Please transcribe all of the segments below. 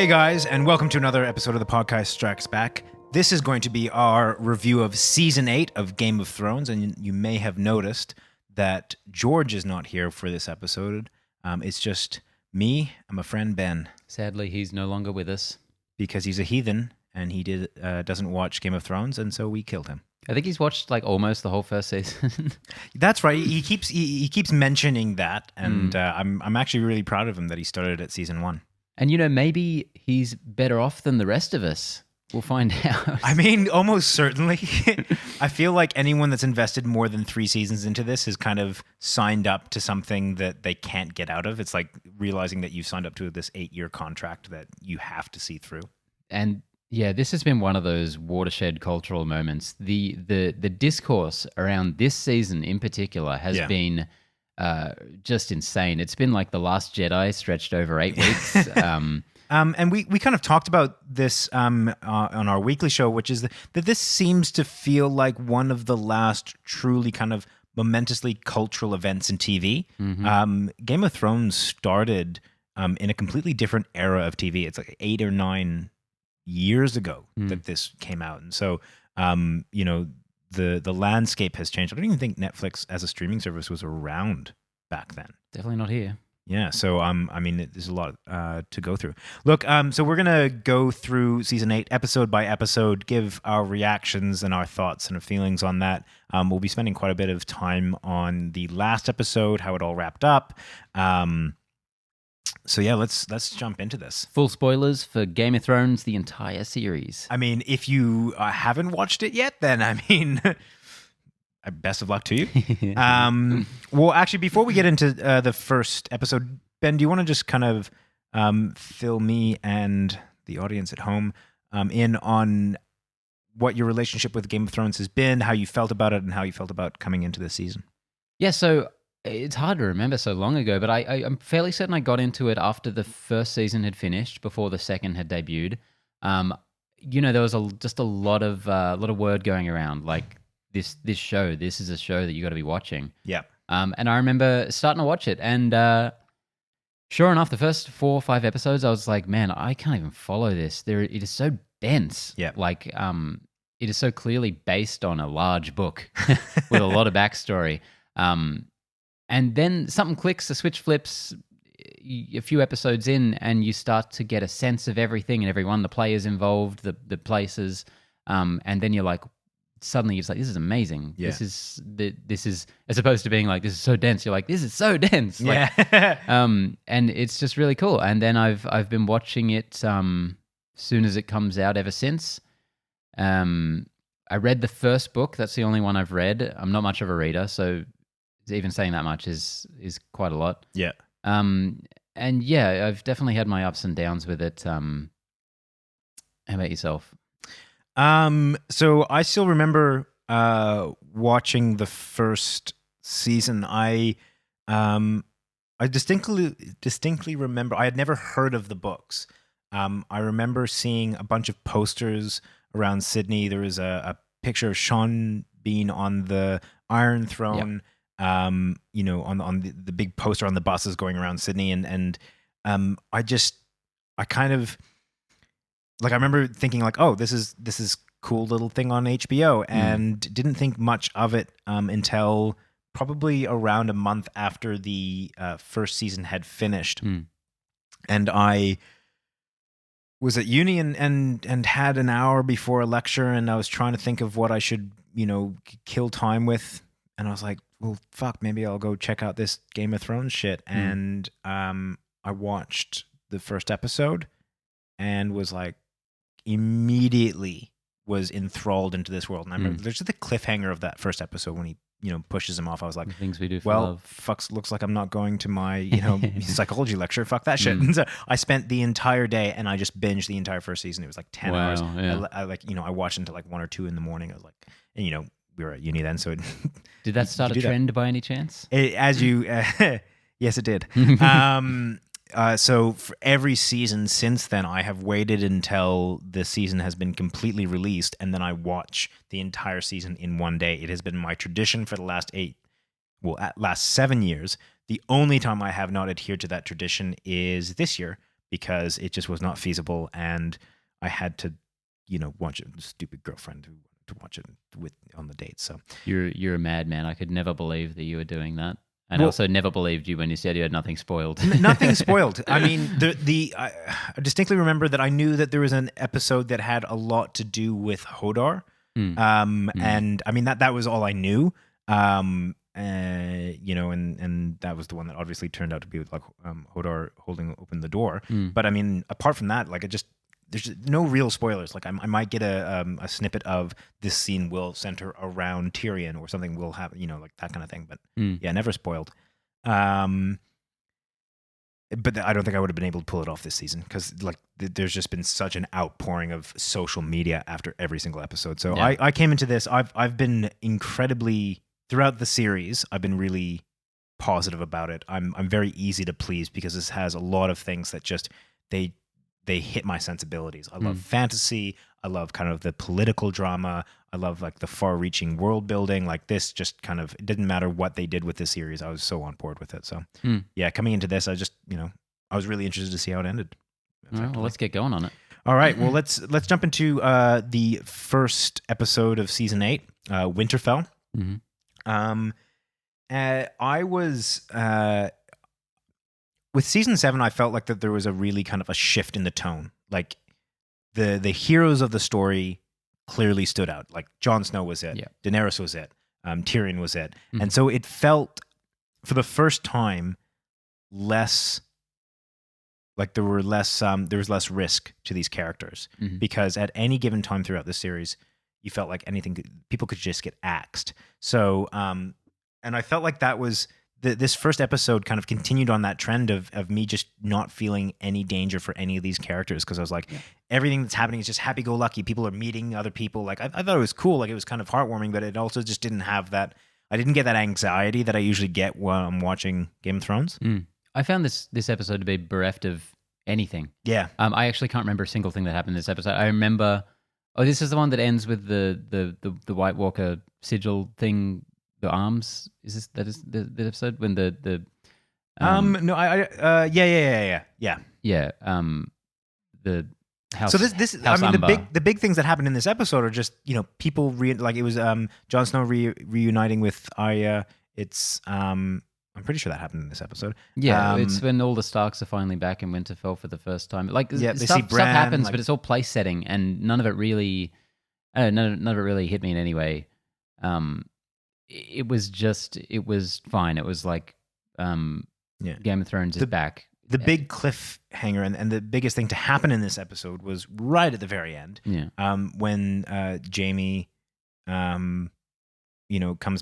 Hey guys, and welcome to another episode of the podcast Strikes Back. This is going to be our review of Season 8 of Game of Thrones, and you may have noticed that George is not here for this episode. It's just me and my friend Ben, Sadly, he's no longer with us. because he's a heathen and he doesn't watch Game of Thrones, and so we killed him. I think he's watched like almost the whole first season. That's right. He keeps mentioning that, and I'm actually really proud of him that he started at Season 1. And maybe he's better off than the rest of us. We'll find out. I mean, almost certainly. I feel like anyone that's invested more than 3 seasons into this has kind of signed up to something that they can't get out of. It's like realizing that you've signed up to this 8-year contract that you have to see through. And yeah, this has been one of those watershed cultural moments. The discourse around this season in particular has been just insane. It's been like The Last Jedi stretched over 8 weeks. And we kind of talked about this on our weekly show, which is that this seems to feel like one of the last truly kind of momentously cultural events in TV. Game of Thrones started in a completely different era of TV. It's like 8 or 9 years ago that this came out. And so, the landscape has changed. I don't even think Netflix as a streaming service was around back then. Definitely not here. Yeah, so I mean, there's a lot to go through. Look, so we're gonna go through season 8 episode by episode, give our reactions and our thoughts and our feelings on that. We'll be spending quite a bit of time on the last episode, how it all wrapped up. So yeah, let's jump into this. Full spoilers for Game of Thrones, the entire series. I mean, if you haven't watched it yet, then I mean, best of luck to you. Well, actually, before we get into the first episode, Ben, do you want to just kind of fill me and the audience at home in on what your relationship with Game of Thrones has been, how you felt about it, and how you felt about coming into this season? Yeah, so it's hard to remember so long ago, but I'm fairly certain I got into it after the first season had finished, before the second had debuted. There was just a lot of word going around, like this is a show that you got to be watching. Yeah. And I remember starting to watch it, and sure enough, the first 4 or 5 episodes, I was like, man, I can't even follow this. It is so dense. Yeah. Like, it is so clearly based on a large book with a lot of backstory. And then something clicks, a switch flips a few episodes in, and you start to get a sense of everything and everyone, the players involved, the places, and then you're like, suddenly you're just like, this is amazing. Yeah. This is as opposed to being like, this is so dense. You're like, this is so dense. Like, Yeah. and it's just really cool. And then I've been watching it soon as it comes out ever since. I read the first book. That's the only one I've read. I'm not much of a reader, so even saying that much is quite a lot. Yeah. And yeah, I've definitely had my ups and downs with it. How about yourself? So I still remember watching the first season. I distinctly remember I had never heard of the books. I remember seeing a bunch of posters around Sydney. There was a picture of Sean Bean on the Iron Throne. Yep. On the big poster on the buses going around Sydney, and I kind of like, I remember thinking like, oh, this is cool little thing on HBO, and didn't think much of it until probably around a month after the first season had finished. And I was at uni and had an hour before a lecture, and I was trying to think of what I should kill time with, and I was like, well, fuck, maybe I'll go check out this Game of Thrones shit. And I watched the first episode and was like, immediately was enthralled into this world. And I remember there's just the cliffhanger of that first episode when he pushes him off. I was like, The things we do for well, love. looks like I'm not going to my psychology lecture. Fuck that shit. And so I spent the entire day and I just binged the entire first season. It was like 10 hours. Yeah. I watched until like 1 or 2 in the morning. I was like, and we were at uni then, so Did that start a trend by any chance? yes, it did. So for every season since then, I have waited until the season has been completely released, and then I watch the entire season in one day. It has been my tradition for the last 7 years. The only time I have not adhered to that tradition is this year, because it just was not feasible, and I had to, watch it. Stupid girlfriend who wanted to watch it with on the date. So You're a madman. I could never believe that you were doing that. And Well- also never believed you when you said you had nothing spoiled. nothing spoiled. I mean, I distinctly remember that I knew that there was an episode that had a lot to do with Hodor. And I mean that was all I knew. And that was the one that obviously turned out to be like Hodor holding open the door. But I mean, apart from that, like there's just no real spoilers. Like I might get a snippet of this scene will center around Tyrion or something will happen, like that kind of thing. But yeah, never spoiled. But I don't think I would have been able to pull it off this season because like there's just been such an outpouring of social media after every single episode. So Yeah. I came into this. I've been incredibly throughout the series. I've been really positive about it. I'm very easy to please because this has a lot of things that just they hit my sensibilities. I love fantasy. I love kind of the political drama. I love like the far-reaching world building. Like this, just kind of it didn't matter what they did with this series. I was so on board with it. So yeah, coming into this, I just I was really interested to see how it ended. All right, well, let's get going on it. All right, well let's jump into the first episode of season 8, Winterfell. I was with season 7. I felt like that there was a really kind of a shift in the tone. Like the heroes of the story clearly stood out. Like Jon Snow was it, Yeah. Daenerys was it, Tyrion was it, and so it felt for the first time less like there was less risk to these characters because at any given time throughout the series, you felt like people could just get axed. So, and I felt like that was this first episode kind of continued on that trend of me just not feeling any danger for any of these characters because I was like, everything that's happening is just happy-go-lucky. People are meeting other people. Like I thought it was cool. Like it was kind of heartwarming, but it also just didn't have that. I didn't get that anxiety that I usually get when I'm watching Game of Thrones. I found this episode to be bereft of anything. Yeah. I actually can't remember a single thing that happened in this episode. I remember, this is the one that ends with the White Walker sigil thing, the arms. Is the episode when the no, yeah. the house. So this I House mean Umber. the big things that happened in this episode are just people like it was Jon Snow reuniting with Arya. It's I'm pretty sure that happened in this episode. Yeah, it's when all the Starks are finally back in Winterfell for the first time. Like Yeah, they see stuff Bran, happens, like- but it's all place setting, and none of it really, none of it really hit me in any way. It was fine. It was like, Yeah. Game of Thrones is back. The big cliffhanger and the biggest thing to happen in this episode was right at the very end. Yeah. When Jamie comes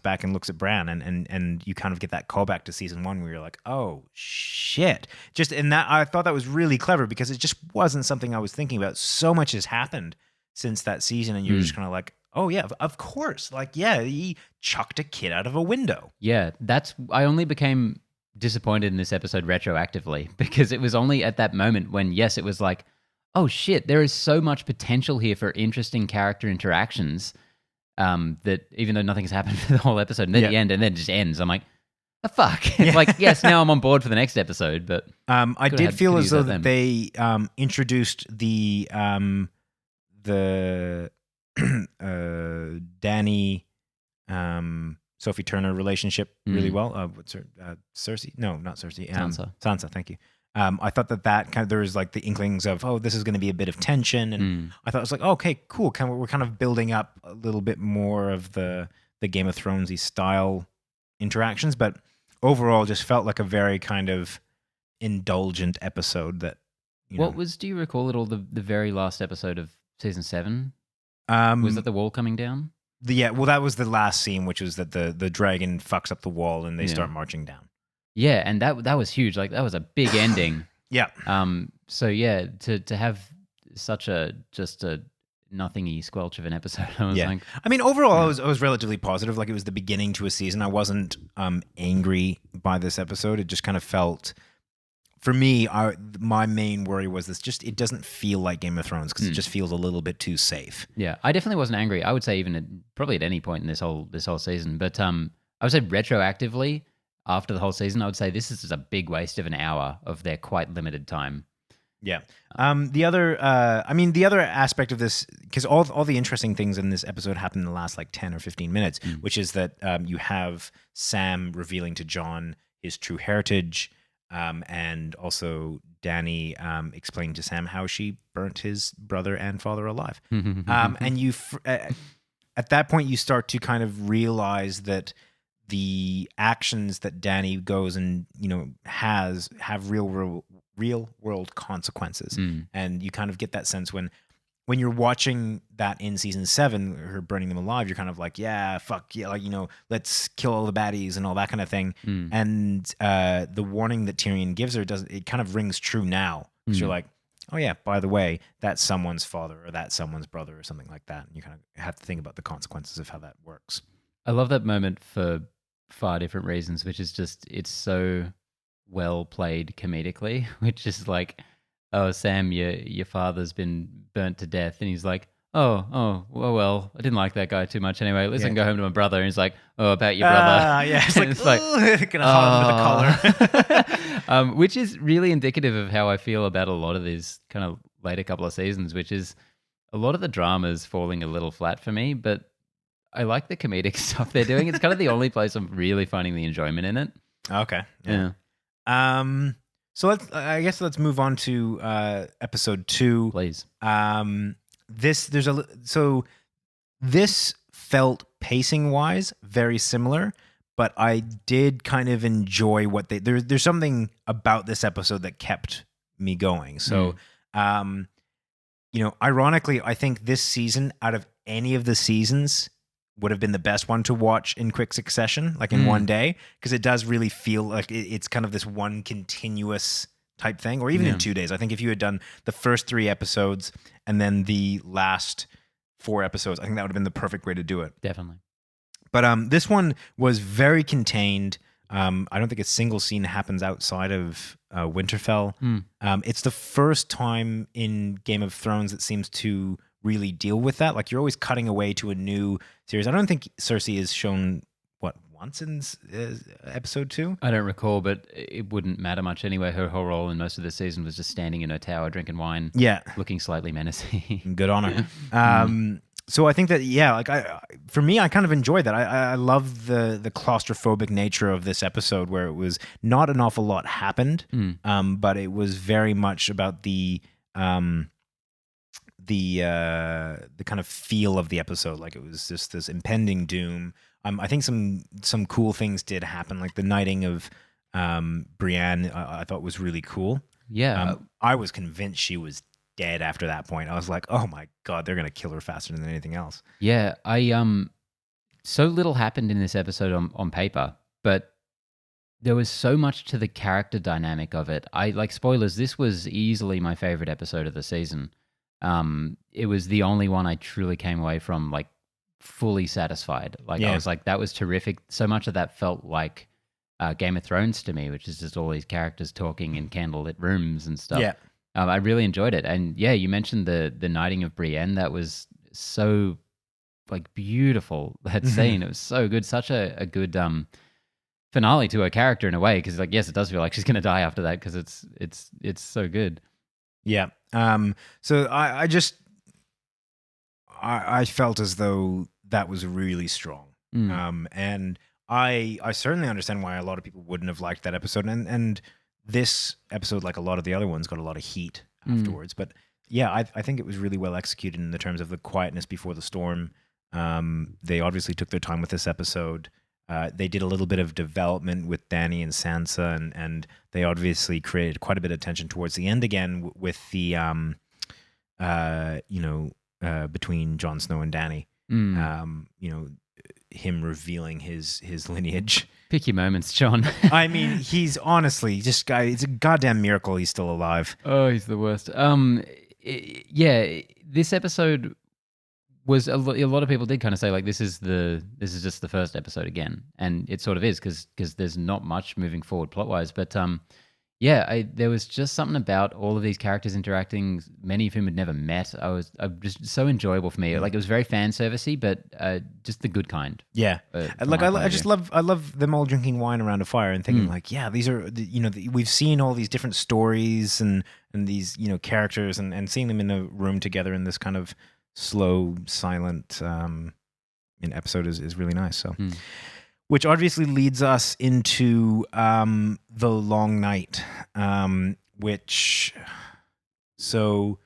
back and looks at Bran and you kind of get that callback to season 1 where you're like, oh shit. And that I thought that was really clever because it just wasn't something I was thinking about. So much has happened since that season and you're just kind of like, oh yeah, of course. Like, yeah, he chucked a kid out of a window. Yeah, I only became disappointed in this episode retroactively because it was only at that moment when, yes, it was like, oh shit, there is so much potential here for interesting character interactions that even though nothing has happened for the whole episode, and then the end, and then it just ends, I'm like, the fuck? Like, yes, now I'm on board for the next episode, but I did feel could as use though that that they introduced the Dany Sophie Turner relationship really well. What's her Cersei? No, not Cersei. Sansa. Thank you. I thought that kind of there was like the inklings of this is going to be a bit of tension, and I thought it was like okay, cool. We're kind of building up a little bit more of the Game of Thronesy style interactions, but overall just felt like a very kind of indulgent episode. That do you recall at all the very last episode of season 7? Was that the wall coming down? That was the last scene, which was that the dragon fucks up the wall and they start marching down. Yeah, and that was huge. Like that was a big ending. Yeah. So yeah, to have such a nothingy squelch of an episode, I was like, I mean, overall, I was relatively positive. Like it was the beginning to a season. I wasn't angry by this episode. It just kind of felt. For me, my main worry was this: it doesn't feel like Game of Thrones because it just feels a little bit too safe. Yeah, I definitely wasn't angry. I would say probably at any point in this whole season, but I would say retroactively after the whole season, I would say this is a big waste of an hour of their quite limited time. Yeah. The other, the other aspect of this, because all the interesting things in this episode happen in the last like 10 or 15 minutes, which is that you have Sam revealing to John his true heritage, and also Danny explaining to Sam how she burnt his brother and father alive. And at that point, you start to kind of realize that the actions that Danny goes and have real world consequences. And you kind of get that sense when you're watching that in season 7, her burning them alive, you're kind of like, yeah, fuck yeah, like, let's kill all the baddies and all that kind of thing. And the warning that Tyrion gives her it kind of rings true now, because you're like, oh yeah, by the way, that's someone's father or that's someone's brother or something like that, and you kind of have to think about the consequences of how that works. I love that moment for far different reasons, which is just, it's so well played comedically, which is like, oh, Sam, your father's been burnt to death, and he's like, well, I didn't like that guy too much anyway. Let's go home to my brother. And he's like, oh, about your brother. Yeah, it's like, gonna hold him to the collar. Which is really indicative of how I feel about a lot of these kind of later couple of seasons, which is a lot of the drama's falling a little flat for me, but I like the comedic stuff they're doing. It's kind of the only place I'm really finding the enjoyment in it. Okay. Yeah. So let's move on to episode 2. Please. This felt pacing wise very similar, but I did kind of enjoy what there's something about this episode that kept me going. So, ironically, I think this season, out of any of the seasons, would have been the best one to watch in quick succession, like in one day, because it does really feel like it's kind of this one continuous type thing, or even in 2 days. I think if you had done the first 3 episodes and then the last 4 episodes, I think that would have been the perfect way to do it. Definitely. But this one was very contained. I don't think a single scene happens outside of Winterfell. It's the first time in Game of Thrones that seems to really deal with that. Like, you're always cutting away to a new series. I don't think Cersei is shown once in episode 2. I don't recall, but it wouldn't matter much anyway. Her whole role in most of the season was just standing in her tower drinking wine, looking slightly menacing. Good on her. So I think that for me, I kind of enjoyed that. I love the claustrophobic nature of this episode, where it was not an awful lot happened, but it was very much about the kind of feel of the episode. Like, it was just this impending doom. I think some cool things did happen, like the knighting of Brienne. I thought was really cool. Yeah, I was convinced she was dead after that point. I was like, oh my god, they're gonna kill her faster than anything else. Yeah, so little happened in this episode on paper, but there was so much to the character dynamic of it. I like, spoilers, this was easily my favorite episode of the season. It was the only one I truly came away from like fully satisfied. Like, I was like, that was terrific. So much of that felt like Game of Thrones to me, which is just all these characters talking in candlelit rooms and stuff. Yeah. I really enjoyed it. And yeah, you mentioned the knighting of Brienne. That was so like beautiful, that scene. It was so good. Such a good finale to her character in a way, because like, yes, it does feel like she's going to die after that, because it's so good. Yeah. So I felt as though that was really strong. And I certainly understand why a lot of people wouldn't have liked that episode. And this episode, like a lot of the other ones, got a lot of heat afterwards. But yeah, I think it was really well executed in the terms of the quietness before the storm. They obviously took their time with this episode. They did a little bit of development with Dany and Sansa, and they obviously created quite a bit of tension towards the end again with the between Jon Snow and Dany. Him revealing his lineage. Pick your moments, John. I mean, he's honestly it's a goddamn miracle he's still alive. Oh, he's the worst. This episode was a lot of people did kind of say like, this is just the first episode again, and it sort of is, because there's not much moving forward plot wise. But There was just something about all of these characters interacting, many of whom had never met. I just so enjoyable for me. Like, it was very fan servicey, but just the good kind. Yeah, from like my point I of just view. love them all drinking wine around a fire and thinking Mm. like, yeah, these are we've seen all these different stories and these characters and seeing them in a room together in this kind of slow, silent episode is really nice. So, Mm. which obviously leads us into the Long Night, which so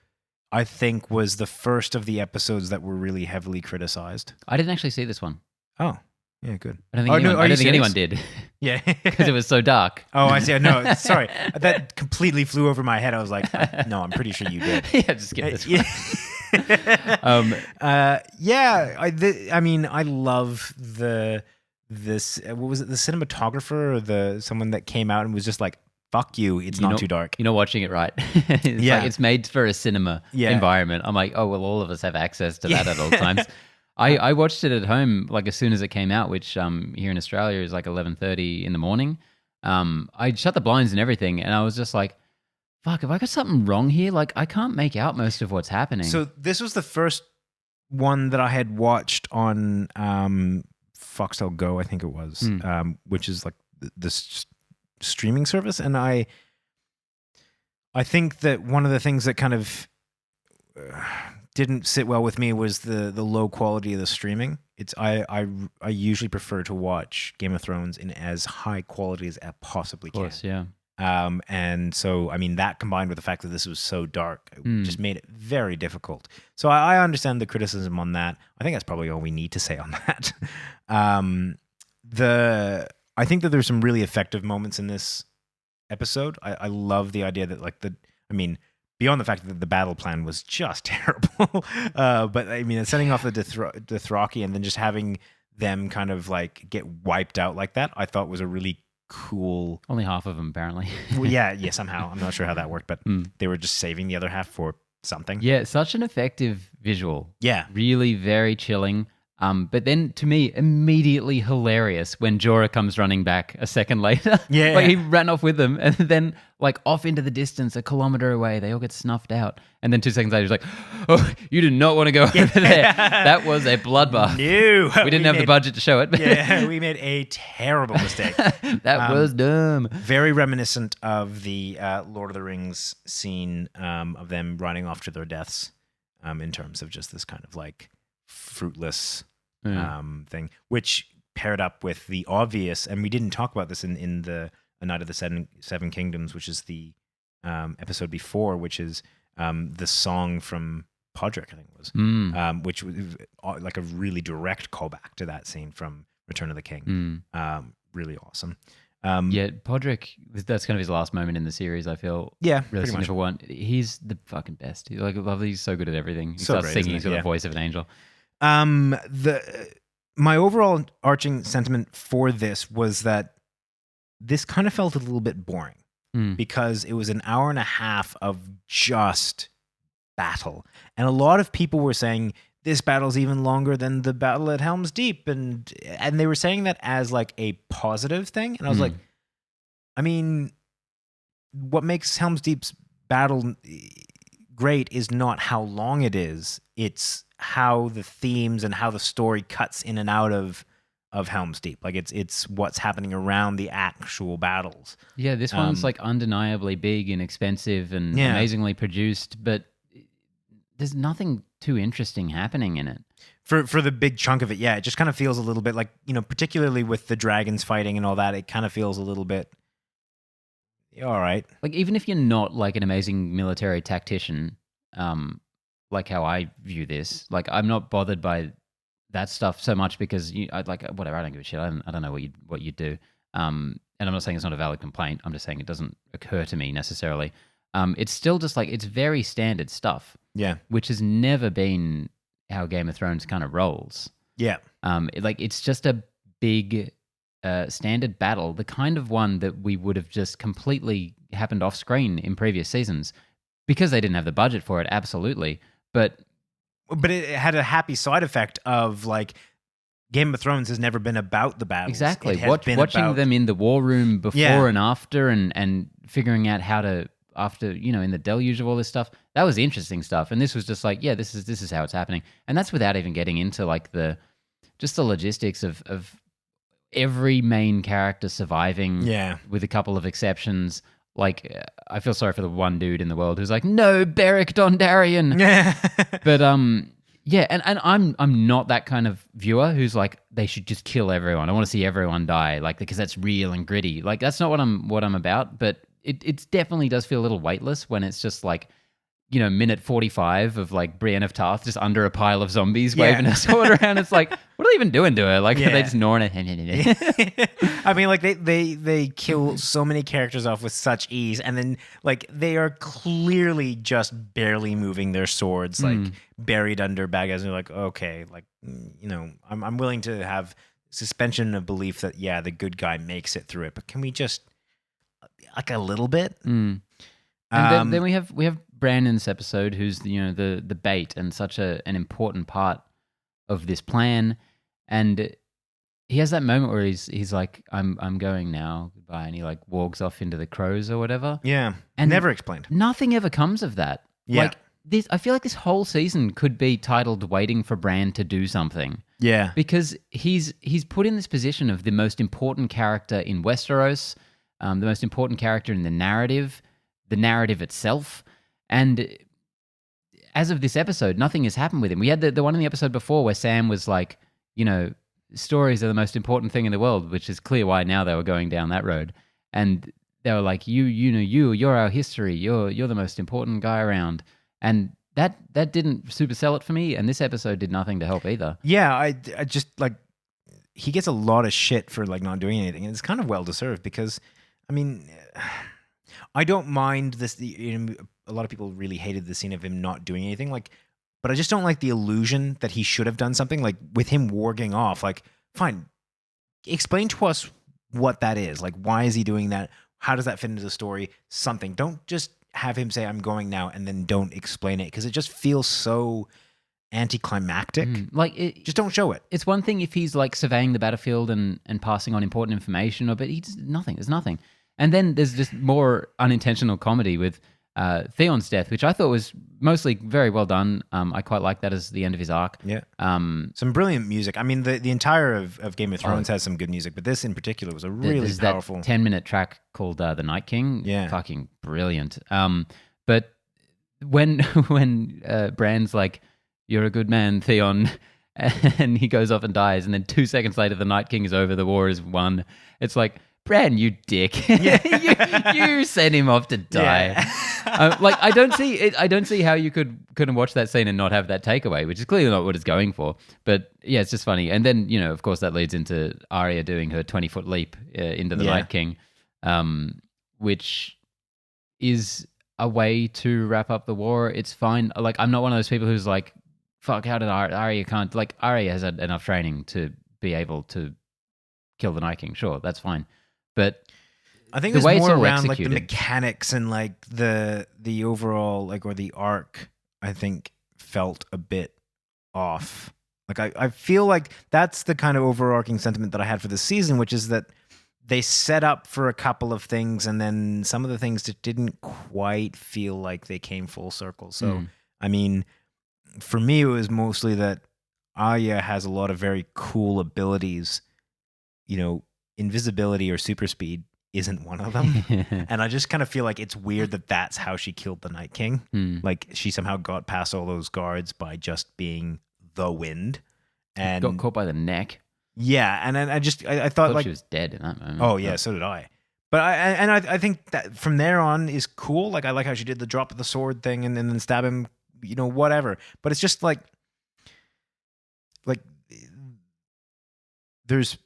I think was the first of the episodes that were really heavily criticized. I didn't actually see this one. Oh, yeah, good. I don't think anyone did Yeah. because it was so dark. Oh, I see. No, sorry. That completely flew over my head. I was like, no, I'm pretty sure you did. Yeah, just skip this one. Yeah. I mean, I love this. What was it? The cinematographer or someone that came out and was just like, "Fuck you! It's not too dark." You're not watching it right. It's Yeah. like it's made for a cinema environment. I'm like, oh well, all of us have access to that at all times. I watched it at home like as soon as it came out, which here in Australia is like 11:30 in the morning. I shut the blinds and everything, and I was just like, fuck, have I got something wrong here? Like, I can't make out most of what's happening. So this was the first one that I had watched on Foxtel Go, I think it was, which is like this streaming service, and I think that one of the things that kind of didn't sit well with me was the low quality of the streaming. I usually prefer to watch Game of Thrones in as high quality as I possibly of course, can. yeah. And so, I mean, that combined with the fact that this was so dark, it just made it very difficult. So I understand the criticism on that. I think that's probably all we need to say on that. I think that there's some really effective moments in this episode. I love the idea that beyond the fact that the battle plan was just terrible, but I mean, setting off the Dothraki and then just having them kind of like get wiped out like that, I thought was a really cool. Only half of them, apparently. Well, yeah, somehow. I'm not sure how that worked, but they were just saving the other half for something. Yeah, such an effective visual. Yeah. Really very chilling. But then to me, immediately hilarious when Jorah comes running back a second later. Yeah. Like he ran off with them and then like off into the distance, a kilometer away, they all get snuffed out. And then 2 seconds later, he's like, oh, you did not want to go over there. That was a bloodbath. No. We didn't have the budget to show it. Yeah, we made a terrible mistake. That was dumb. Very reminiscent of the Lord of the Rings scene of them running off to their deaths in terms of just this kind of like fruitless thing, which paired up with the obvious, and we didn't talk about this in the A Night of the Seven Kingdoms, which is the episode before, which is the song from Podrick, I think it was, which was like a really direct callback to that scene from Return of the King. Really awesome. Yeah, Podrick, that's kind of his last moment in the series, I feel. Yeah, really pretty much. significant one. He's the fucking best. He's so good at everything. He So starts great, singing, isn't he's it? got Yeah. the voice of an angel. My overall arching sentiment for this was that this kind of felt a little bit boring because it was an hour and a half of just battle. And a lot of people were saying this battle's even longer than the battle at Helm's Deep. And they were saying that as like a positive thing. And I was like, I mean, what makes Helm's Deep's battle great is not how long it is. It's how the themes and how the story cuts in and out of Helm's Deep. Like it's what's happening around the actual battles. Yeah, this one's like undeniably big and expensive and amazingly produced, but there's nothing too interesting happening in it. For the big chunk of it, yeah, it just kind of feels a little bit like, particularly with the dragons fighting and all that, it kind of feels a little bit all right. Like, even if you're not like an amazing military tactician, like how I view this, like I'm not bothered by that stuff so much because whatever, I don't give a shit. I don't know what you do. And I'm not saying it's not a valid complaint. I'm just saying it doesn't occur to me necessarily. It's still just like, it's very standard stuff. Yeah. Which has never been how Game of Thrones kind of rolls. Yeah. It's just a big standard battle, the kind of one that we would have just completely happened off screen in previous seasons because they didn't have the budget for it, absolutely. But it had a happy side effect of like Game of Thrones has never been about the battles. Exactly. It has been Watching about, them in the war room before Yeah. and after, and figuring out how to, after, in the deluge of all this stuff, that was interesting stuff. And this was just like, yeah, this is how it's happening. And that's without even getting into like the logistics of every main character surviving, Yeah. with a couple of exceptions. Like, I feel sorry for the one dude in the world who's like, no, Beric Dondarrion. Yeah. But yeah, and I'm not that kind of viewer who's like, they should just kill everyone. I want to see everyone die, like, because that's real and gritty. Like, that's not what I'm about. But it definitely does feel a little weightless when it's just like, minute 45 of like Brienne of Tarth just under a pile of zombies waving her sword around. It's like, what are they even doing to her? Like, are they just gnawing it? I mean, like they kill so many characters off with such ease, and then like they are clearly just barely moving their swords, like buried under bad guys. And you're like, okay, like I'm willing to have suspension of belief that the good guy makes it through it, but can we just like a little bit? And then we have Brandon's episode, who's the bait and such an important part of this plan, and he has that moment where he's like, I'm going now, goodbye, and he like walks off into the crows or whatever. Yeah, and never explained. Nothing ever comes of that. Yeah. Like this, I feel like this whole season could be titled "Waiting for Bran to Do Something." Yeah, because he's put in this position of the most important character in Westeros, the most important character in the narrative itself. And as of this episode, nothing has happened with him. We had the one in the episode before where Sam was like, stories are the most important thing in the world, which is clear why now they were going down that road. And they were like, you're our history. You're the most important guy around. And that didn't super sell it for me. And this episode did nothing to help either. Yeah, I just like, he gets a lot of shit for like not doing anything. And it's kind of well deserved because, I mean, I don't mind this. A lot of people really hated the scene of him not doing anything. Like, but I just don't like the illusion that he should have done something. Like with him warging off. Like, fine, explain to us what that is. Like, why is he doing that? How does that fit into the story? Something. Don't just have him say, "I'm going now," and then don't explain it, because it just feels so anticlimactic. Just don't show it. It's one thing if he's like surveying the battlefield and passing on important information, but he just nothing. There's nothing. And then there's just more unintentional comedy with Theon's death, which I thought was mostly very well done. I quite like that as the end of his arc. Yeah. Some brilliant music. I mean, the entire of Game of Thrones has some good music, but this in particular was a really powerful. That 10-minute track called The Night King. Yeah. Fucking brilliant. But when Bran's like, "You're a good man, Theon," and he goes off and dies, and then 2 seconds later the Night King is over, the war is won. It's like, Bran, you dick! you sent him off to die. Yeah. I don't see it. I don't see how you couldn't watch that scene and not have that takeaway, which is clearly not what it's going for. But yeah, it's just funny. And then of course, that leads into Arya doing her 20-foot leap into the Night King, which is a way to wrap up the war. It's fine. Like, I'm not one of those people who's like, "Fuck, how did Arya can't?" Like, Arya has had enough training to be able to kill the Night King. Sure, that's fine. But I think the it's way more it's all around like the executed. mechanics and like the overall like, or the arc, I think felt a bit off. Like I feel like that's the kind of overarching sentiment that I had for this season, which is that they set up for a couple of things and then some of the things that didn't quite feel like they came full circle. So I mean, for me it was mostly that Arya has a lot of very cool abilities. Invisibility or super speed isn't one of them. And I just kind of feel like it's weird that that's how she killed the Night King. Like, she somehow got past all those guards by just being the wind. And got caught by the neck. Yeah, and then I thought like she was dead in that moment. Oh yeah, so did I. But I think that from there on is cool. Like, I like how she did the drop of the sword thing and then stab him, whatever. But it's just like there's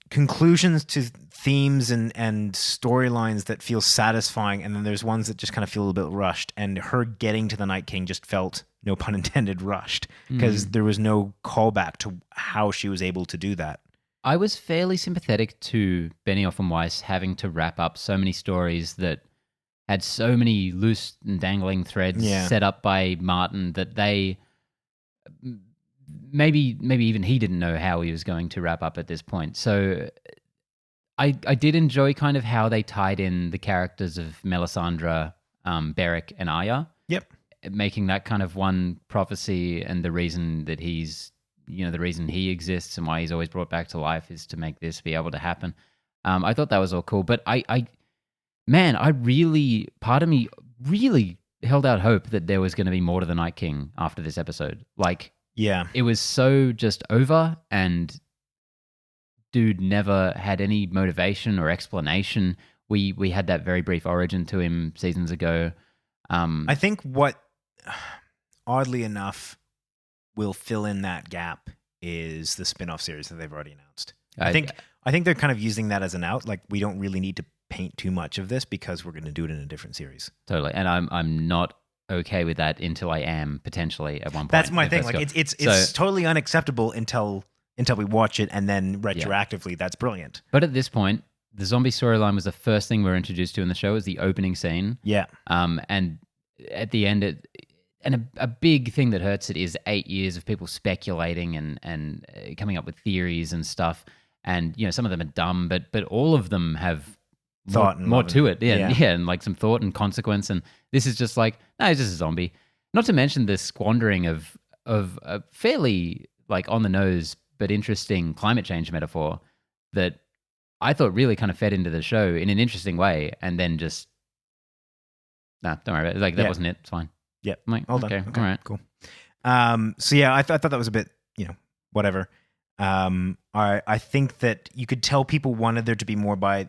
conclusions to themes and storylines that feel satisfying, and then there's ones that just kind of feel a little bit rushed, and her getting to the Night King just felt, no pun intended, rushed, because there was no callback to how she was able to do that. I was fairly sympathetic to Benioff and Weiss having to wrap up so many stories that had so many loose and dangling threads set up by Martin that they maybe even he didn't know how he was going to wrap up at this point. So I did enjoy kind of how they tied in the characters of Melisandre, Beric, and Arya. Yep. Making that kind of one prophecy, and the reason that he's, the reason he exists and why he's always brought back to life is to make this be able to happen. I thought that was all cool, but part of me really held out hope that there was going to be more to the Night King after this episode. Like, Yeah. it was so just over, and dude never had any motivation or explanation. We had that very brief origin to him seasons ago. I think what, oddly enough, will fill in that gap is the spin-off series that they've already announced. I think they're kind of using that as an out. Like, we don't really need to paint too much of this because we're going to do it in a different series. Totally, and I'm not okay with that until I am potentially at one point. That's my thing. Like, it's totally unacceptable until we watch it, and then retroactively, that's brilliant. But at this point, the zombie storyline was the first thing we were introduced to in the show. It was the opening scene. Yeah. And at the end, a big thing that hurts it is 8 years of people speculating and coming up with theories and stuff. And some of them are dumb, but all of them have thought more to it. Yeah, and like some thought and consequence. And this is just like, no, it's just a zombie. Not to mention the squandering of a fairly like on the nose but interesting climate change metaphor that I thought really kind of fed into the show in an interesting way, and then just don't worry about it. Like, that wasn't it. It's fine. Yeah, I'm like, all okay, done. all right, cool. So yeah, I thought that was a bit, whatever. I think that you could tell people wanted there to be more by,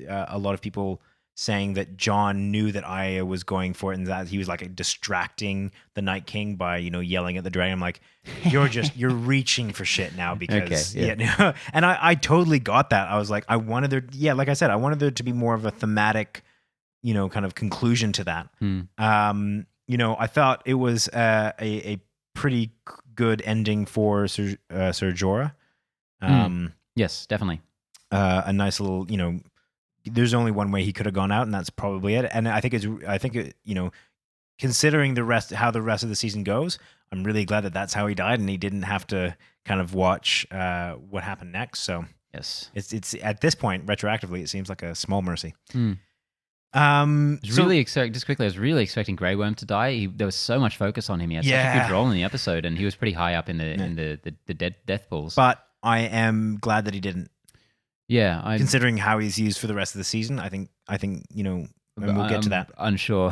a lot of people saying that Jon knew that Arya was going for it, and that he was like distracting the Night King by, yelling at the dragon. I'm like, you're reaching for shit now because, and I totally got that. I was like, I wanted there to be more of a thematic, kind of conclusion to that. I thought it was a pretty good ending for Ser Jorah. Yes, definitely. A nice little, there's only one way he could have gone out, and that's probably it. And I think considering how the rest of the season goes, I'm really glad that that's how he died, and he didn't have to kind of watch what happened next. So yes, it's at this point retroactively, it seems like a small mercy. Really exciting. Just quickly, I was really expecting Grey Worm to die. There was so much focus on him. He had such a good role in the episode, and he was pretty high up in the death pools. But I am glad that he didn't. Yeah, considering how he's used for the rest of the season, I think and we'll get to that. Unsure.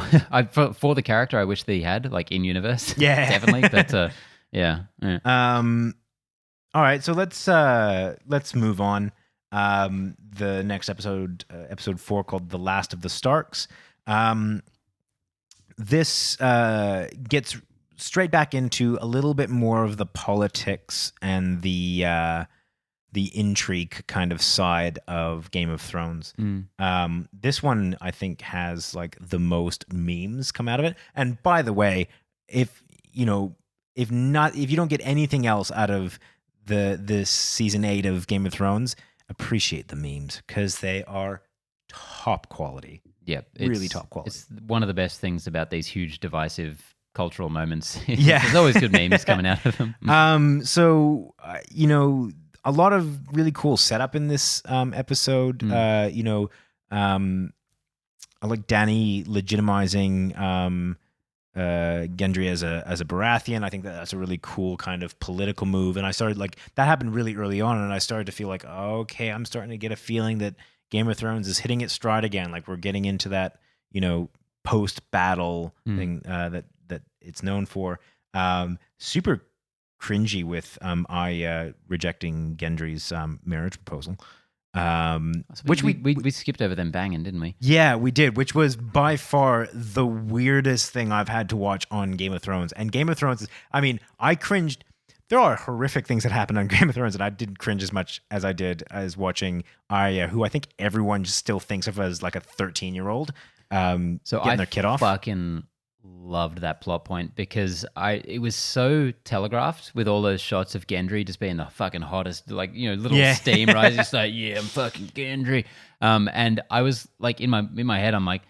For the character, I wish that he had, like, in universe. Yeah, definitely. But yeah. All right, so let's move on. The next episode, episode 4, called "The Last of the Starks." This gets straight back into a little bit more of the politics and the intrigue kind of side of Game of Thrones. This one, I think, has like the most memes come out of it. And by the way, if you don't get anything else out of this season 8 of Game of Thrones, appreciate the memes because they are top quality. Yeah, really top quality. It's one of the best things about these huge divisive cultural moments. Yeah, there's always good memes coming out of them. So a lot of really cool setup in this episode. I like Dany legitimizing Gendry as a Baratheon. I think that's a really cool kind of political move. And I started that happened really early on, and I started to feel like, okay, I'm starting to get a feeling that Game of Thrones is hitting its stride again. Like, we're getting into that, post-battle thing that it's known for. Super cringy with Arya rejecting Gendry's marriage proposal. Which we skipped over them banging, didn't we? Yeah, we did, which was by far the weirdest thing I've had to watch on Game of Thrones. And Game of Thrones I cringed. There are horrific things that happen on Game of Thrones, and I didn't cringe as much as I did as watching Arya, who I think everyone just still thinks of as like a 13-year-old getting their kid off. Fucking loved that plot point because it was so telegraphed with all those shots of Gendry just being the fucking hottest, little steam rise, just like, yeah, I'm fucking Gendry. And I was like, in my head, I'm like,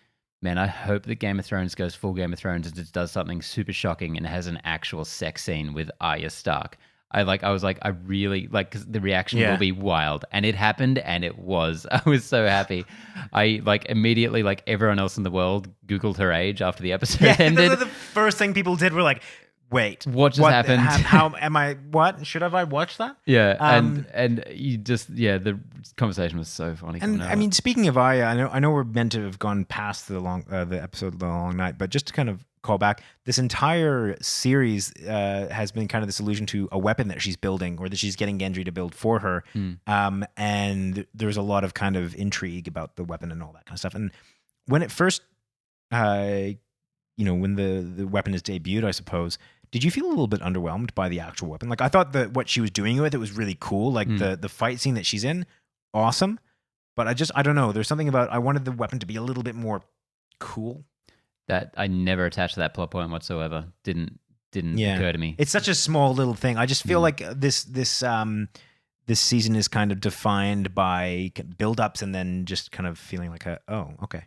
Man, I hope that Game of Thrones goes full Game of Thrones and just does something super shocking and has an actual sex scene with Arya Stark. I was like, I really like, because the reaction Yeah. will be wild, and it happened, and it was. I was so happy. I like immediately, like everyone else in the world, Googled her age after the episode Yeah, ended. the first thing people did were like, "Wait, What just happened?" How am I? What should have I watched that?" Yeah, Um, and you just the conversation was so funny. And coming out I of mean, it. speaking of Aya, I know we're meant to have gone past the episode of the long night, but just to kind of call back, this entire series has been kind of this allusion to a weapon that she's building or that she's getting Gendry to build for her. And there's a lot of kind of intrigue about the weapon and all that kind of stuff. And when it first, when the weapon is debuted, I suppose, did you feel a little bit underwhelmed by the actual weapon? Like, I thought that what she was doing with it was really cool. Like the fight scene that she's in, awesome. But I don't know. There's something about, I wanted the weapon to be a little bit more cool. That I never attached to that plot point whatsoever. Didn't occur to me. It's such a small little thing. I just feel like this season is kind of defined by build-ups and then just kind of feeling like oh, okay.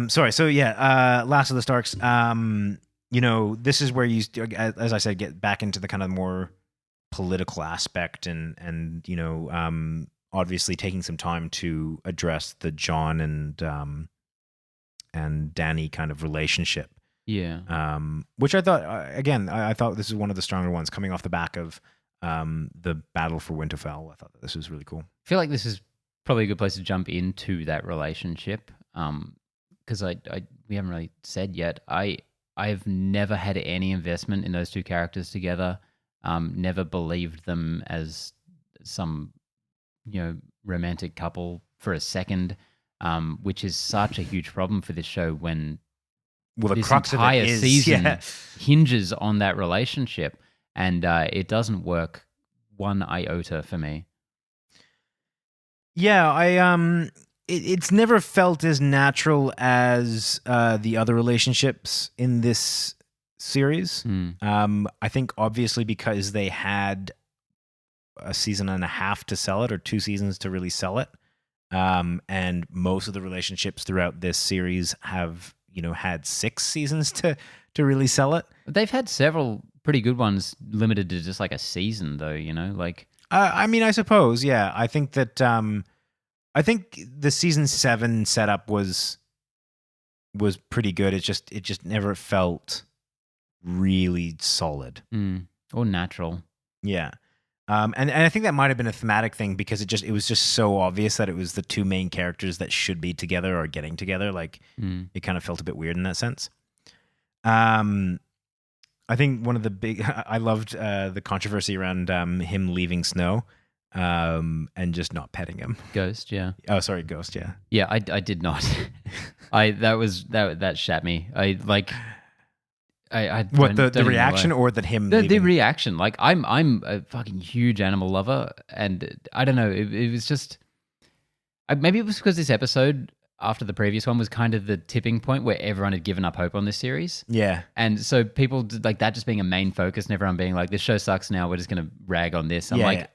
Sorry. So yeah, Last of the Starks. This is where you, as I said, get back into the kind of more political aspect and obviously taking some time to address the Jon and Dany kind of relationship. Yeah. Which I thought, I thought this is one of the stronger ones coming off the back of the Battle for Winterfell. I thought that this was really cool. I feel like this is probably a good place to jump into that relationship. Because we haven't really said yet. I've never had any investment in those two characters together. Never believed them as some, romantic couple for a second. Which is such a huge problem for this show when the this crux entire of it is, season hinges on that relationship, and it doesn't work one iota for me. Yeah, it's never felt as natural as the other relationships in this series. I think obviously because they had a season and a half to sell it, or 2 seasons to really sell it. And most of the relationships throughout this series have, had 6 seasons to really sell it. They've had several pretty good ones limited to just like a season though, like. I mean, I suppose, yeah. I think that, I think the season 7 setup was pretty good. It just never felt really solid. Or natural. Yeah. And I think that might have been a thematic thing because it was just so obvious that it was the 2 main characters that should be together or getting together. Like it kind of felt a bit weird in that sense. I think one of the big, I loved the controversy around him leaving Snow and just not petting him. Ghost, yeah. Oh, sorry, Ghost, yeah. Yeah, I did not. That shat me. I What don't the even reaction know why. or that him The leaving? reaction, like I'm a fucking huge animal lover, and I don't know, it was just maybe it was because this episode after the previous one was kind of the tipping point where everyone had given up hope on this series, Yeah. and so people did, like that just being a main focus, and everyone being like, "This show sucks now. We're just gonna rag on this." I'm Yeah, like, yeah.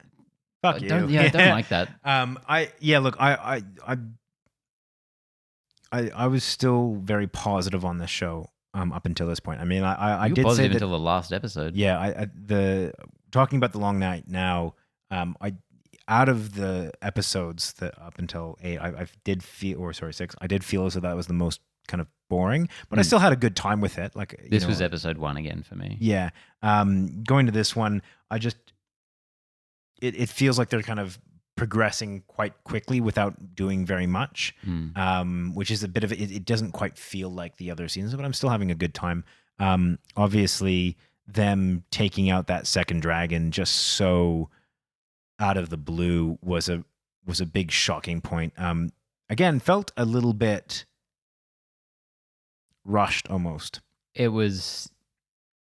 Fuck you. I don't like that. Look, I was still very positive on this show up until this point. I mean, I You were did say positive that until the last episode. Yeah, talking about the long night now. Out of the episodes that up until 8, I did feel, or sorry, 6, I did feel as though that was the most kind of boring, but I still had a good time with it. Like This was episode 1 again for me. Yeah, going to this one, it feels like they're kind of progressing quite quickly without doing very much, which is a bit of it doesn't quite feel like the other seasons, but I'm still having a good time. Obviously, them taking out that second dragon just so out of the blue was a big shocking point. Again, felt a little bit rushed almost. It was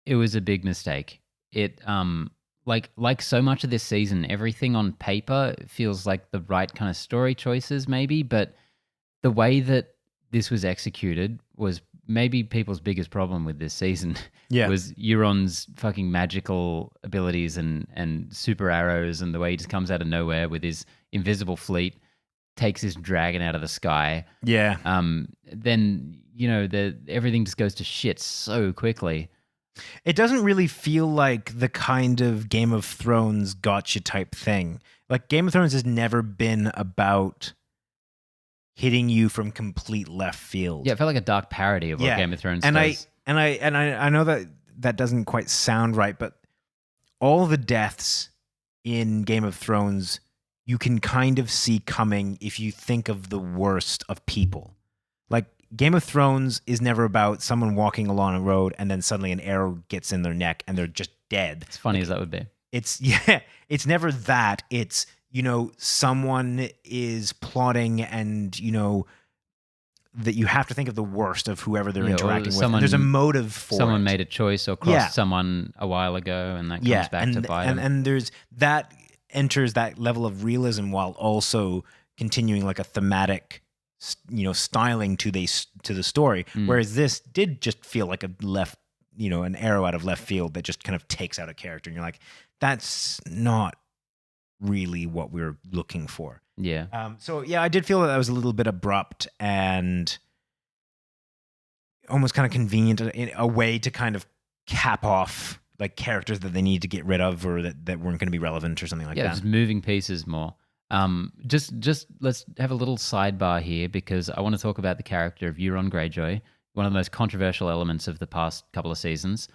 a big mistake. It like so much of this season, everything on paper feels like the right kind of story choices maybe, but the way that this was executed was maybe people's biggest problem with this season. Yeah. Was Euron's fucking magical abilities and super arrows and the way he just comes out of nowhere with his invisible fleet. takes this dragon out of the sky, Yeah. then everything just goes to shit so quickly. It doesn't really feel like the kind of Game of Thrones gotcha type thing. Like Game of Thrones has never been about hitting you from complete left field. Yeah, it felt like a dark parody of what Yeah. Game of Thrones And does. I know that doesn't quite sound right, but all the deaths in Game of Thrones you can kind of see coming if you think of the worst of people. Like Game of Thrones is never about someone walking along a road and then suddenly an arrow gets in their neck and they're just dead. As funny as that would be. It's never that. It's, someone is plotting and, that you have to think of the worst of whoever they're interacting with. And there's a motive for someone it. made a choice or crossed someone a while ago, and that comes back to bite them. And there's that enters that level of realism while also continuing like a thematic, styling to the story. Whereas this did just feel like an arrow out of left field that just kind of takes out a character, and you're like, that's not really what we're looking for. Yeah. So I did feel that was a little bit abrupt and almost kind of convenient in a way to kind of cap off like characters that they need to get rid of or that weren't going to be relevant or something like that. Yeah, just moving pieces more. Just let's have a little sidebar here because I want to talk about the character of Euron Greyjoy, one of the most controversial elements of the past couple of seasons.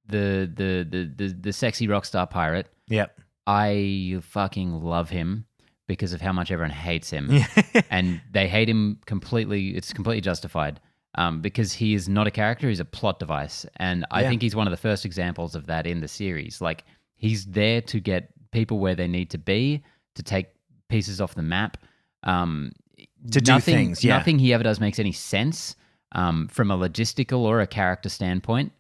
The sexy rock star pirate. Yep. I fucking love him because of how much everyone hates him. And they hate him completely. It's completely justified because he is not a character. He's a plot device. And I think he's one of the first examples of that in the series. Like, he's there to get people where they need to be, to take pieces off the map. Do things, yeah. Nothing he ever does makes any sense from a logistical or a character standpoint.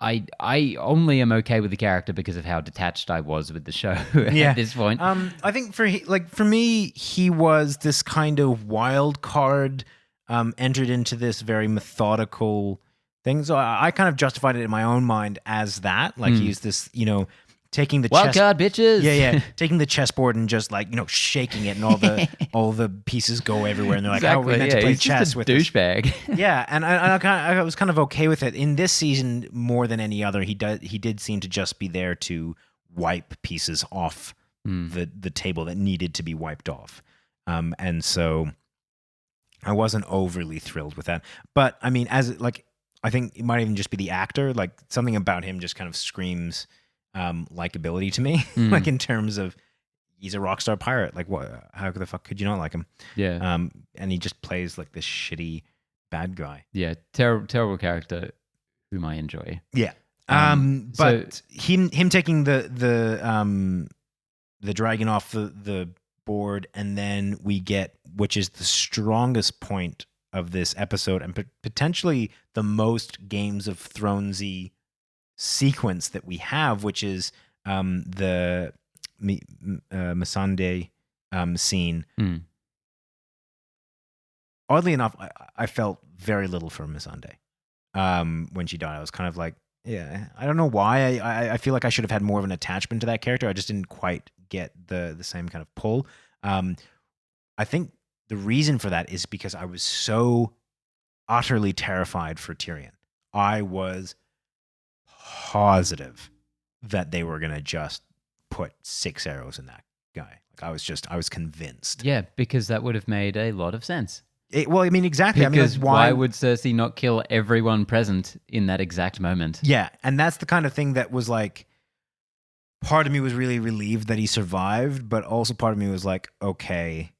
I only am okay with the character because of how detached I was with the show at this point. I think for me, he was this kind of wild card, entered into this very methodical thing. So I kind of justified it in my own mind as that. Like he's this, taking the wild card bitches. Yeah. Taking the chessboard and just like, shaking it and all the pieces go everywhere. And they're like, how are we meant to play he's chess just a with douchebag. Yeah, and I was kind of okay with it. In this season, more than any other, he did seem to just be there to wipe pieces off the table that needed to be wiped off. And so I wasn't overly thrilled with that. But I mean, I think it might even just be the actor. Like something about him just kind of screams likability to me. Like in terms of he's a rock star pirate. Like what? How the fuck could you not like him? Yeah. And he just plays like this shitty bad guy. Yeah, terrible character whom I enjoy. Yeah. But him taking the dragon off the board, and then we get, which is the strongest point of this episode, and potentially the most Games of Thronesy sequence that we have, which is the Missandei scene. Oddly enough, I felt very little for Missandei when she died. I was kind of like, yeah, I don't know why. I feel like I should have had more of an attachment to that character. I just didn't quite get the same kind of pull. I think the reason for that is because I was so utterly terrified for Tyrion. I was positive that they were going to just put 6 arrows in that guy. Like I was convinced. Yeah, because that would have made a lot of sense. Exactly. Because why would Cersei not kill everyone present in that exact moment? Yeah, and that's the kind of thing that was like, part of me was really relieved that he survived, but also part of me was like, okay,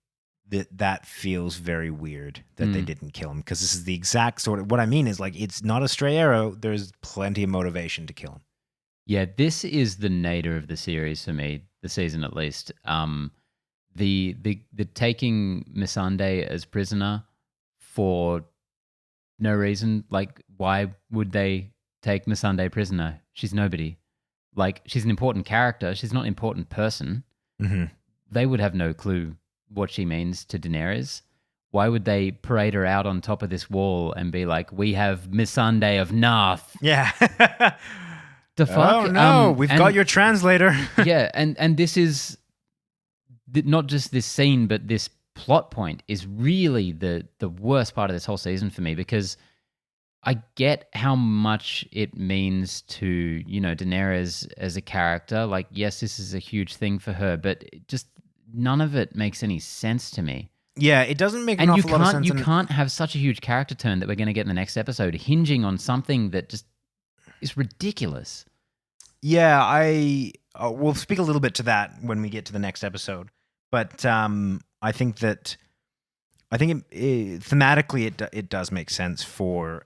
that feels very weird that they didn't kill him, because this is the exact sort of, what I mean is like, it's not a stray arrow. There's plenty of motivation to kill him. Yeah, this is the nadir of the series for me, the season at least. The taking Missandei as prisoner for no reason. Like, why would they take Missandei prisoner? She's nobody. Like, she's an important character. She's not an important person. Mm-hmm. They would have no clue what she means to Daenerys. Why would they parade her out on top of this wall and be like, we have Missandei of Narth? Yeah. The fuck? Oh no, we've got your translator. Yeah, and this is not just this scene, but this plot point is really the worst part of this whole season for me, because I get how much it means to, Daenerys as a character. Like, yes, this is a huge thing for her, but just none of it makes any sense to me. Yeah, it doesn't make an And awful lot of sense. You can't have such a huge character turn that we're going to get in the next episode hinging on something that just is ridiculous. Yeah, we'll speak a little bit to that when we get to the next episode. But I think thematically it does make sense for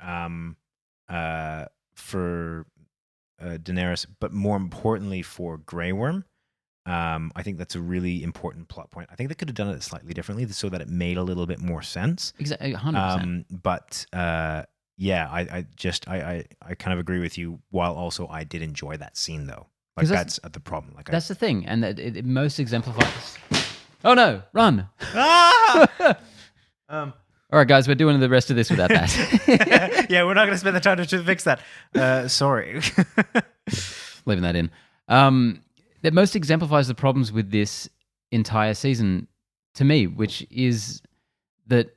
Daenerys, but more importantly for Grey Worm. I think that's a really important plot point. I think they could have done it slightly differently so that it made a little bit more sense. Exactly, 100%. But yeah, I kind of agree with you. While also I did enjoy that scene though. Like that's the problem. Like that's the thing, and that it most exemplifies. Oh no! Run! Ah! All right, guys, we're doing the rest of this without that. Yeah, we're not going to spend the time to fix that. Sorry. Leaving that in. That most exemplifies the problems with this entire season to me, which is that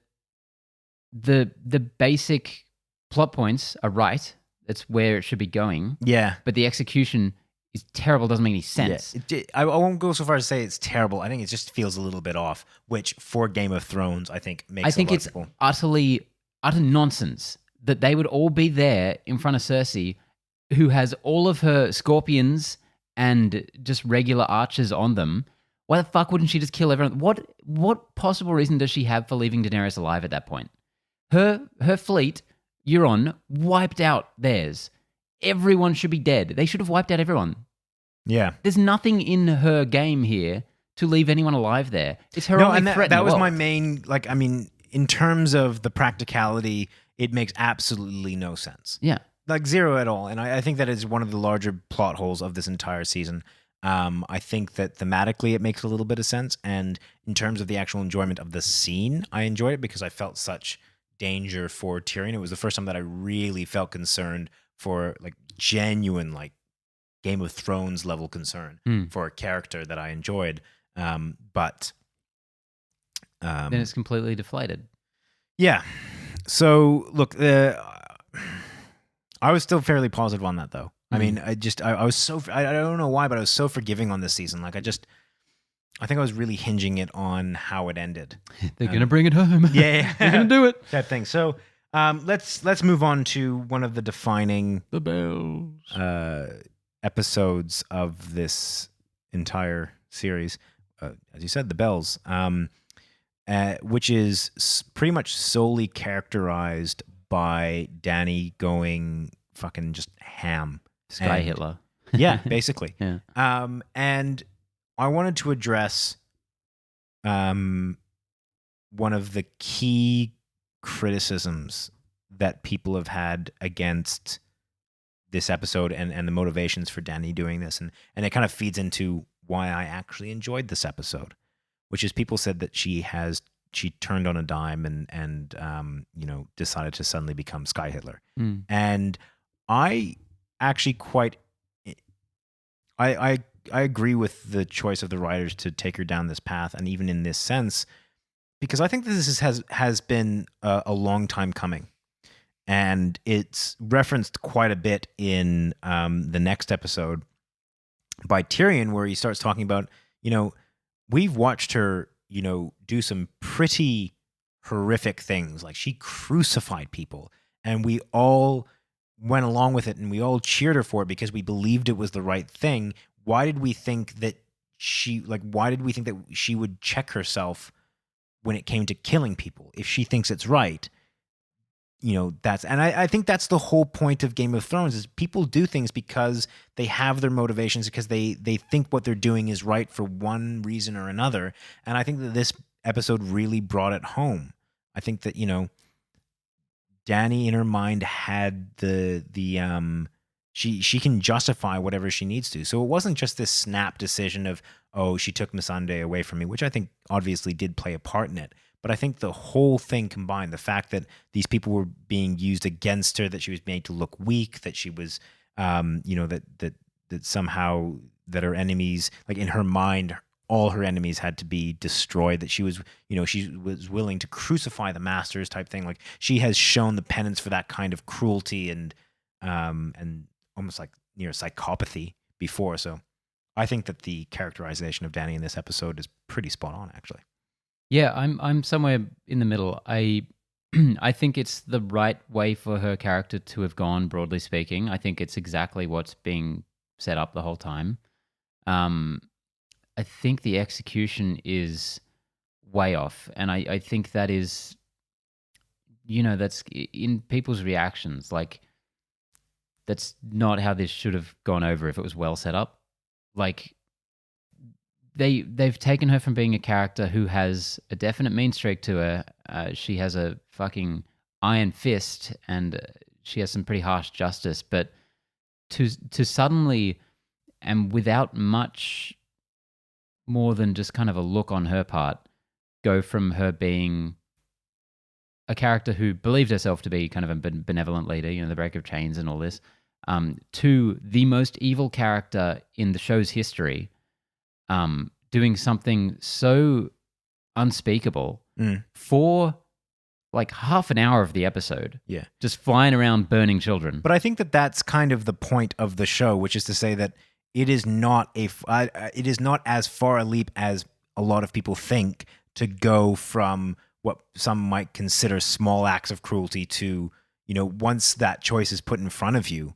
the basic plot points are right. That's where it should be going. Yeah. But the execution is terrible, doesn't make any sense. Yeah. I won't go so far as to say it's terrible. I think it just feels a little bit off, which for Game of Thrones, I think makes I think a lot it's of people... utter nonsense that they would all be there in front of Cersei, who has all of her scorpions and just regular archers on them. Why the fuck wouldn't she just kill everyone? What possible reason does she have for leaving Daenerys alive at that point? Her fleet, Euron, wiped out theirs. Everyone should be dead. They should have wiped out everyone. Yeah. There's nothing in her game here to leave anyone alive there. It's her only threat in the that was world. my main, like, I mean, in terms of the practicality, it makes absolutely no sense. Yeah. Like zero at all. And I think that is one of the larger plot holes of this entire season. I think that thematically it makes a little bit of sense. And in terms of the actual enjoyment of the scene, I enjoyed it because I felt such danger for Tyrion. It was the first time that I really felt concerned for like genuine, like Game of Thrones level concern for a character that I enjoyed. But then it's completely deflated. Yeah. So look, I was still fairly positive on that though. I mean, I was so, I don't know why, but I was so forgiving on this season. Like I think I was really hinging it on how it ended. They're going to bring it home. Yeah. They're going to do it. That thing. So let's move on to one of the defining The bells. Episodes of this entire series. As you said, the bells, which is pretty much solely characterized by Dany going fucking just ham. Hitler. Yeah, basically. Yeah. And I wanted to address one of the key criticisms that people have had against this episode and the motivations for Dany doing this. And it kind of feeds into why I actually enjoyed this episode, which is people said that she turned on a dime and decided to suddenly become Sky Hitler. And I actually I agree with the choice of the writers to take her down this path, and even in this sense, because I think this has been a long time coming, and it's referenced quite a bit in the next episode by Tyrion, where he starts talking about, we've watched her, do some pretty horrific things, like she crucified people, and we all went along with it and we all cheered her for it because we believed it was the right thing. Why did we think that she would check herself when it came to killing people? If she thinks it's right, I think that's the whole point of Game of Thrones, is people do things because they have their motivations, because they think what they're doing is right for one reason or another. And I think that this episode really brought it home. I think that, Dany in her mind had she can justify whatever she needs to. So it wasn't just this snap decision of, oh, she took Missandei away from me, which I think obviously did play a part in it. But I think the whole thing combined, the fact that these people were being used against her, that she was made to look weak, that she was, that somehow that her enemies, like in her mind, all her enemies had to be destroyed, that she was, she was willing to crucify the masters type thing. Like, she has shown the penance for that kind of cruelty and almost like near psychopathy before. So I think that the characterization of Dany in this episode is pretty spot on, actually. Yeah, I'm somewhere in the middle. I think it's the right way for her character to have gone, broadly speaking. I think it's exactly what's being set up the whole time. I think the execution is way off. And I think that is, that's in people's reactions. Like, that's not how this should have gone over if it was well set up. Like, they've taken her from being a character who has a definite mean streak to her. She has a fucking iron fist, and she has some pretty harsh justice. But to suddenly, and without much more than just kind of a look on her part, go from her being a character who believed herself to be kind of a benevolent leader, the break of chains and all this, to the most evil character in the show's history, doing something so unspeakable for like half an hour of the episode. Yeah. Just flying around burning children. But I think that that's kind of the point of the show, which is to say that it is not as far a leap as a lot of people think to go from what some might consider small acts of cruelty to, once that choice is put in front of you,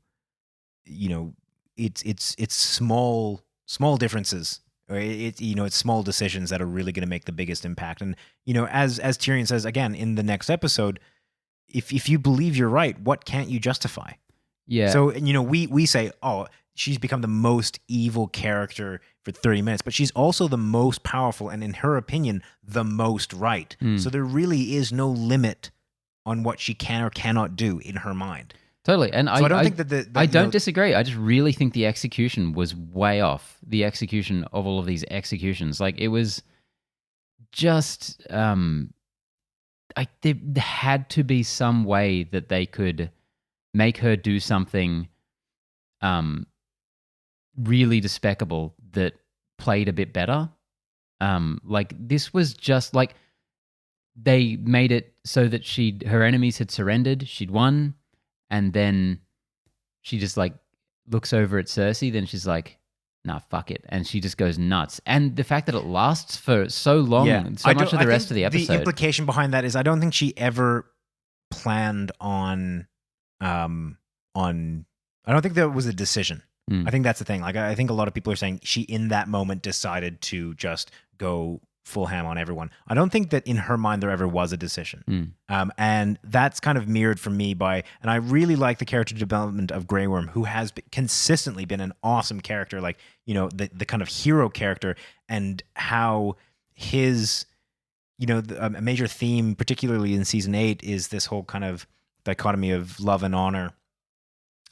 it's small differences. It's small decisions that are really going to make the biggest impact. And, as Tyrion says again in the next episode, if you believe you're right, what can't you justify? Yeah. So, we say, oh, she's become the most evil character for 30 minutes, but she's also the most powerful and, in her opinion, the most right. So there really is no limit on what she can or cannot do in her mind. Totally. And so I don't think that I don't disagree. I just really think the execution was way off. The execution of all of these executions. Like, it was just, there had to be some way that they could make her do something really despicable that played a bit better. Like, this was just like, they made it so that her enemies had surrendered, she'd won. And then she just like looks over at Cersei. Then she's like, "Nah, fuck it," and she just goes nuts. And the fact that it lasts for so long, so much of the rest of the episode. The implication behind that is, I don't think she ever planned on. I don't think that was a decision. I think that's the thing. Like, I think a lot of people are saying she, in that moment, decided to just go full ham on everyone. I don't think that in her mind there ever was a decision. And that's kind of mirrored for me and I really like the character development of Grey Worm, who has consistently been an awesome character, like, the kind of hero character, and how his, a major theme, particularly in season 8, is this whole kind of dichotomy of love and honor,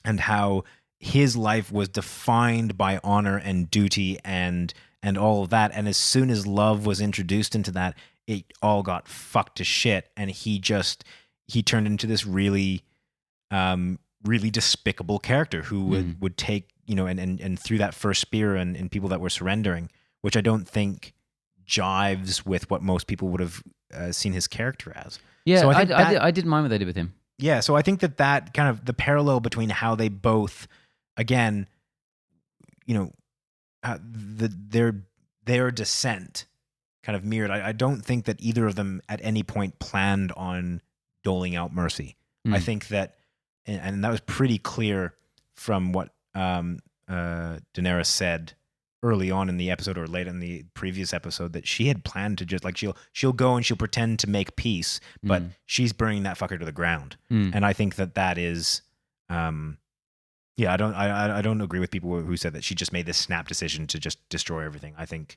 and how his life was defined by honor and duty and all of that. And as soon as love was introduced into that, it all got fucked to shit. And he turned into this really, really despicable character who would take, and threw that first spear and people that were surrendering, which I don't think jives with what most people would have seen his character as. Yeah, so I didn't mind what they did with him. Yeah, so I think that kind of the parallel between how they both, again, their descent kind of mirrored. I don't think that either of them at any point planned on doling out mercy. I think that, and that was pretty clear from what Daenerys said early on in the episode, or late in the previous episode, that she had planned to just like, she'll go and she'll pretend to make peace, but she's burning that fucker to the ground. And I think that is, yeah, I don't agree with people who said that she just made this snap decision to just destroy everything. I think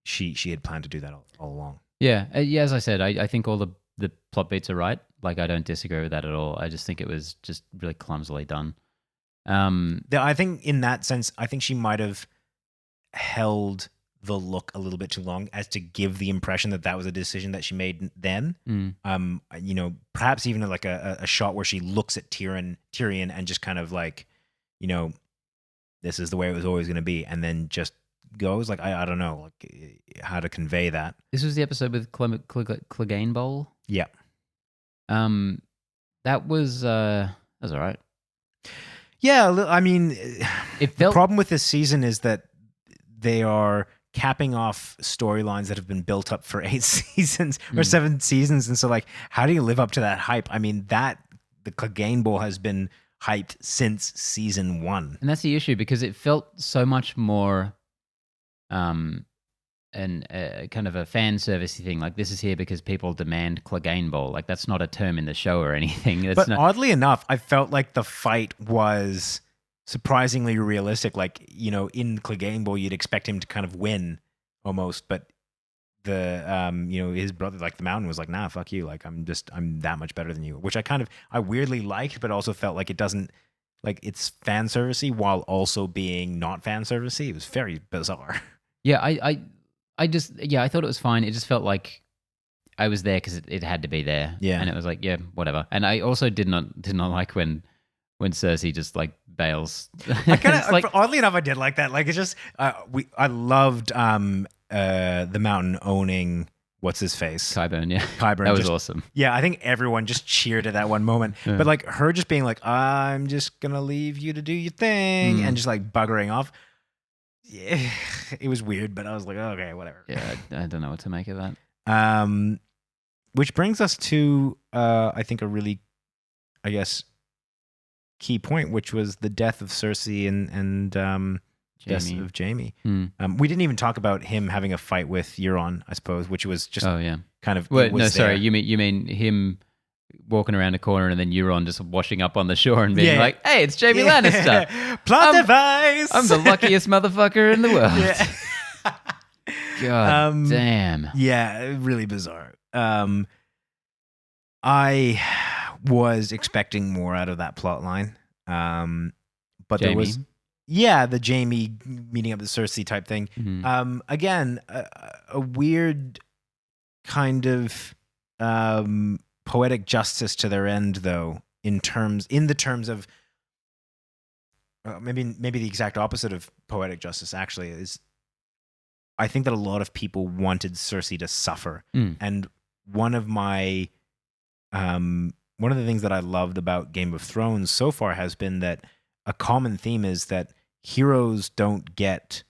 she had planned to do that all along. Yeah, as I said, I think all the plot beats are right. Like, I don't disagree with that at all. I just think it was just really clumsily done. I think in that sense, I think she might have held the look a little bit too long as to give the impression that was a decision that she made then. Perhaps even like a shot where she looks at Tyrion and just kind of like, this is the way it was always going to be, and then just goes. Like I don't know how to convey that. This was the episode with Clegane Bowl. Yeah. That was all right. Yeah, I mean, It the felt problem with this season is that they are capping off storylines that have been built up for 8 seasons or 7 seasons, and so like, how do you live up to that hype? I mean, the Clegane Bowl has been hyped since season 1, and that's the issue because it felt so much more, kind of a fan servicey thing. Like, this is here because people demand Clegane Bowl. Like, that's not a term in the show or anything. It's but not, oddly enough, I felt like the fight was surprisingly realistic. Like, you know, in Clegane Bowl, you'd expect him to kind of win almost, but the you know, his brother, like the Mountain, was like, nah, fuck you, like I'm that much better than you, which I weirdly liked, but also felt like it doesn't, like, it's fan servicey while also being not fan servicey. It was very bizarre. yeah, I just, I thought it was fine. It just felt like I was there because it had to be there. Yeah. And it was like, yeah, whatever. And I also did not like when Cersei just like bails. I kind of, like, oddly enough, I did like that. Like, it's just, I loved the Mountain owning what's his face, Qyburn, yeah. Qyburn. That was awesome. Yeah, I think everyone just cheered at that one moment. Yeah. But like her just being like, I'm just gonna leave you to do your thing, and just like buggering off. Yeah, it was weird, but I was like, okay, whatever. Yeah, I don't know what to make of that. Which brings us to I think a really, I guess, key point, which was the death of Cersei and death of Jaime. We didn't even talk about him having a fight with Euron, I suppose, which was just kind of. Well, no, sorry, you mean him walking around a corner and then Euron just washing up on the shore and being like, "Hey, it's Jaime Lannister. Plot device. I'm the luckiest motherfucker in the world." Yeah. God damn. Yeah, really bizarre. I was expecting more out of that plot line. But Jaime? there was the Jaime meeting up with Cersei type thing. Again, a weird kind of poetic justice to their end, though, in the terms of maybe the exact opposite of poetic justice. Actually, is I think that a lot of people wanted Cersei to suffer, and one of the things that I loved about Game of Thrones so far has been that a common theme is that heroes don't get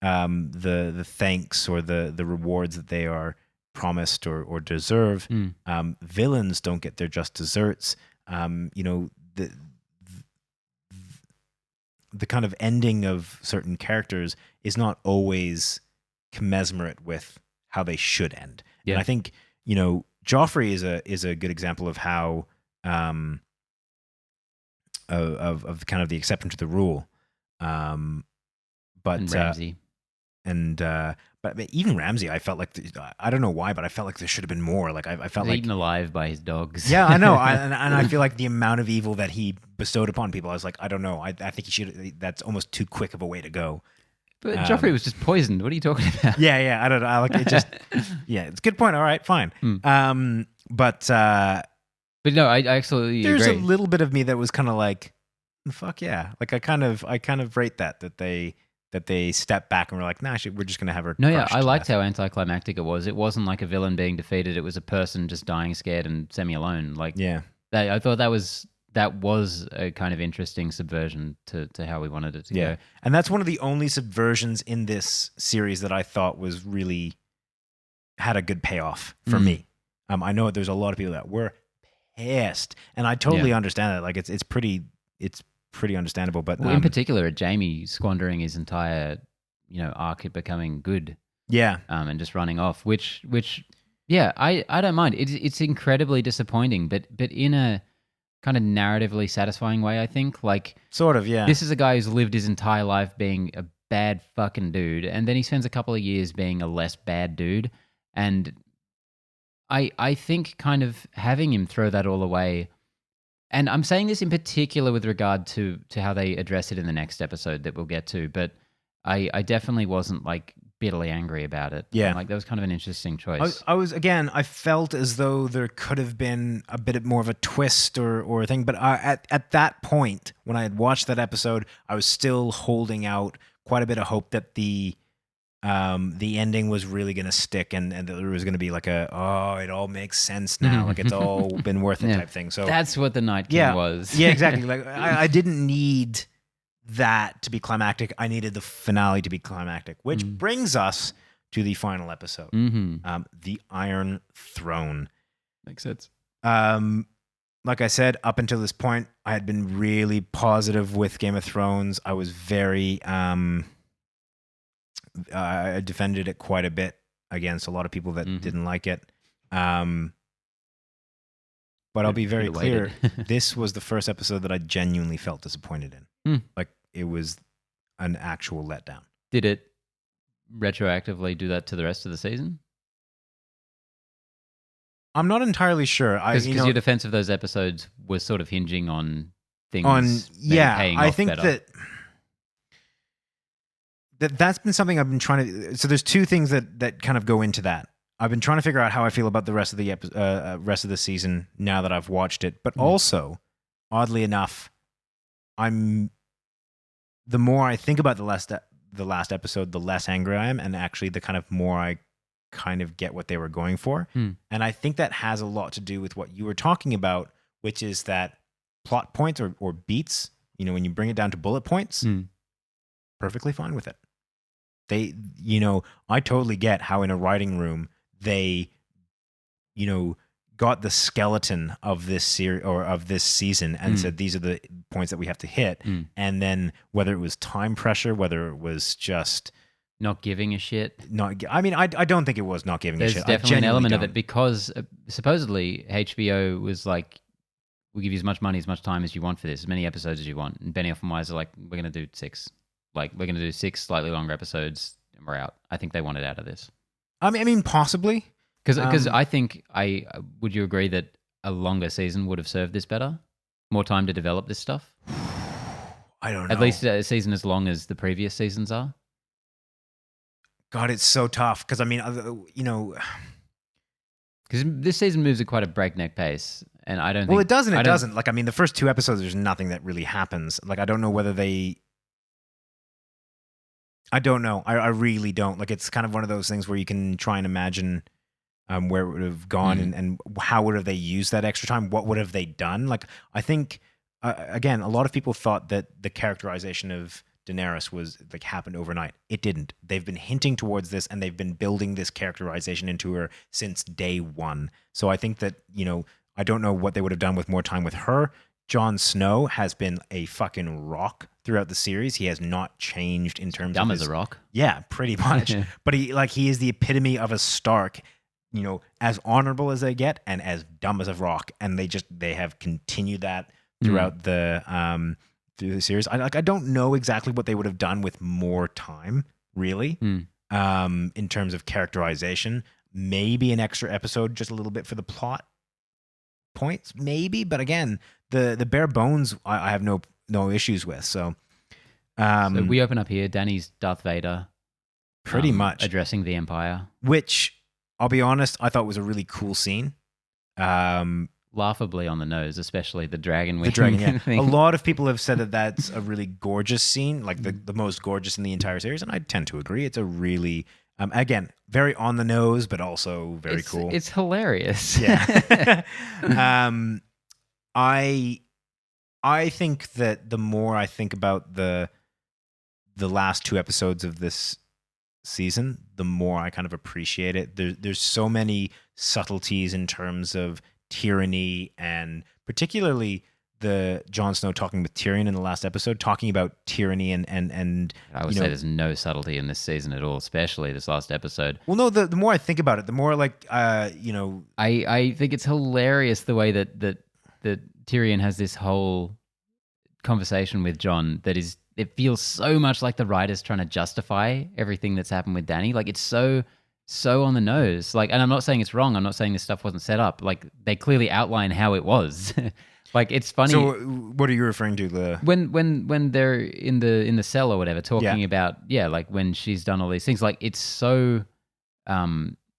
the thanks or the rewards that they are promised or deserve. Villains don't get their just desserts. You know, the kind of ending of certain characters is not always commensurate with how they should end. Yeah. And I think, you know, Joffrey is a good example of how of kind of the exception to the rule. But and Ramsay. But even Ramsay, I felt like I don't know why, but I felt like there should have been more. Like I felt like eaten alive by his dogs. Yeah, I know, and I feel like the amount of evil that he bestowed upon people, I was like, I don't know. I think he should. That's almost too quick of a way to go. But Joffrey was just poisoned. What are you talking about? Yeah. I don't know. I like it. Just it's a good point. All right, fine. But no, I absolutely there's agree. a little bit of me that was kind of like, fuck yeah. Like I kind of rate that they stepped back and were like, nah, we're just gonna have her. No, yeah, crushed I to liked death. how anticlimactic it was. It wasn't like a villain being defeated. It was a person just dying scared and semi-alone. Like, Yeah. I thought that was a kind of interesting subversion to how we wanted it to go. And that's one of the only subversions in this series that I thought was really had a good payoff for me. I know there's a lot of people that were pissed, and I totally understand that. Like it's pretty understandable. But in particular, Jaime squandering his entire, arc at becoming good. Yeah. And just running off, which I don't mind. It's incredibly disappointing, but in a kind of narratively satisfying way, I think. Like, sort of, yeah. This is a guy who's lived his entire life being a bad fucking dude, and then he spends a couple of years being a less bad dude. And I think kind of having him throw that all away, and I'm saying this in particular with regard to how they address it in the next episode that we'll get to, but I definitely wasn't like bitterly angry about it. Yeah. Like that was kind of an interesting choice. I felt as though there could have been a bit more of a twist or a thing, but at that point, when I had watched that episode, I was still holding out quite a bit of hope that the the ending was really going to stick, and there was going to be like it all makes sense now, like it's all been worth it type thing. So that's what the Night King was. Yeah, exactly. Like I didn't need that to be climactic. I needed the finale to be climactic, which brings us to the final episode, the Iron Throne. Makes sense. Like I said, up until this point, I had been really positive with Game of Thrones. I was very, I defended it quite a bit against a lot of people that didn't like it. But I'll be very clear. This was the first episode that I genuinely felt disappointed in. Like it was an actual letdown. Did it retroactively do that to the rest of the season? I'm not entirely sure. Because your defense of those episodes was sort of hinging on things. I think better. That's been something I've been trying to. So there's two things that kind of go into that. I've been trying to figure out how I feel about the rest of the rest of the season now that I've watched it. But also, oddly enough, the more I think about the last episode, the less angry I am, and actually the kind of more I kind of get what they were going for. And I think that has a lot to do with what you were talking about, which is that plot points or beats, when you bring it down to bullet points, perfectly fine with it. I totally get how in a writing room they, got the skeleton of this series or of this season and said, these are the points that we have to hit. And then whether it was time pressure, whether it was just not giving a shit. I don't think it was not giving a shit. There's definitely an element of it because supposedly HBO was like, we'll give you as much money, as much time as you want for this, as many episodes as you want. And Benioff and Weiss are like, we're going to do 6. Like, we're going to do 6 slightly longer episodes and we're out. I think they wanted out of this. I mean, possibly. Because I think, would you agree that a longer season would have served this better? More time to develop this stuff? I don't know. At least a season as long as the previous seasons are? God, it's so tough. Because, Because this season moves at quite a breakneck pace. And I don't think... Well, it doesn't. It doesn't. Like, the first 2 episodes, there's nothing that really happens. Like, I don't know whether they... I don't know. I really don't. Like, it's kind of one of those things where you can try and imagine where it would have gone and how would have they used that extra time? What would have they done? Like, I think, again, a lot of people thought that the characterization of Daenerys was like happened overnight. It didn't. They've been hinting towards this and they've been building this characterization into her since day one. So I think that, I don't know what they would have done with more time with her. Jon Snow has been a fucking rock throughout the series. He has not changed in terms dumb of as a rock. Yeah, pretty much. But he is the epitome of a Stark, as honorable as they get and as dumb as a rock. And they have continued that throughout through the series. I don't know exactly what they would have done with more time, really, in terms of characterization. Maybe an extra episode, just a little bit for the plot points, maybe. But again, the bare bones, I have no issues with. So we open up here. Dany's Darth Vader, pretty much addressing the Empire, which I'll be honest, I thought was a really cool scene. Laughably on the nose, especially the dragon. The dragon, yeah. A lot of people have said that that's a really gorgeous scene, like the most gorgeous in the entire series, and I tend to agree. It's a really, again, very on the nose, but also very cool. It's hilarious. Yeah. I think that the more I think about the last 2 episodes of this season, the more I kind of appreciate it. There's so many subtleties in terms of tyranny, and particularly the Jon Snow talking with Tyrion in the last episode, talking about tyranny and I would say there's no subtlety in this season at all, especially this last episode. Well, no, the more I think about it, the more like I think it's hilarious the way that Tyrion has this whole conversation with Jon that is, it feels so much like the writers trying to justify everything that's happened with Dany. Like, it's so on the nose. Like, and I'm not saying it's wrong. I'm not saying this stuff wasn't set up. Like, they clearly outline how it was. Like, it's funny. So what are you referring to? When they're in the cell or whatever, talking about, like when she's done all these things, like it's so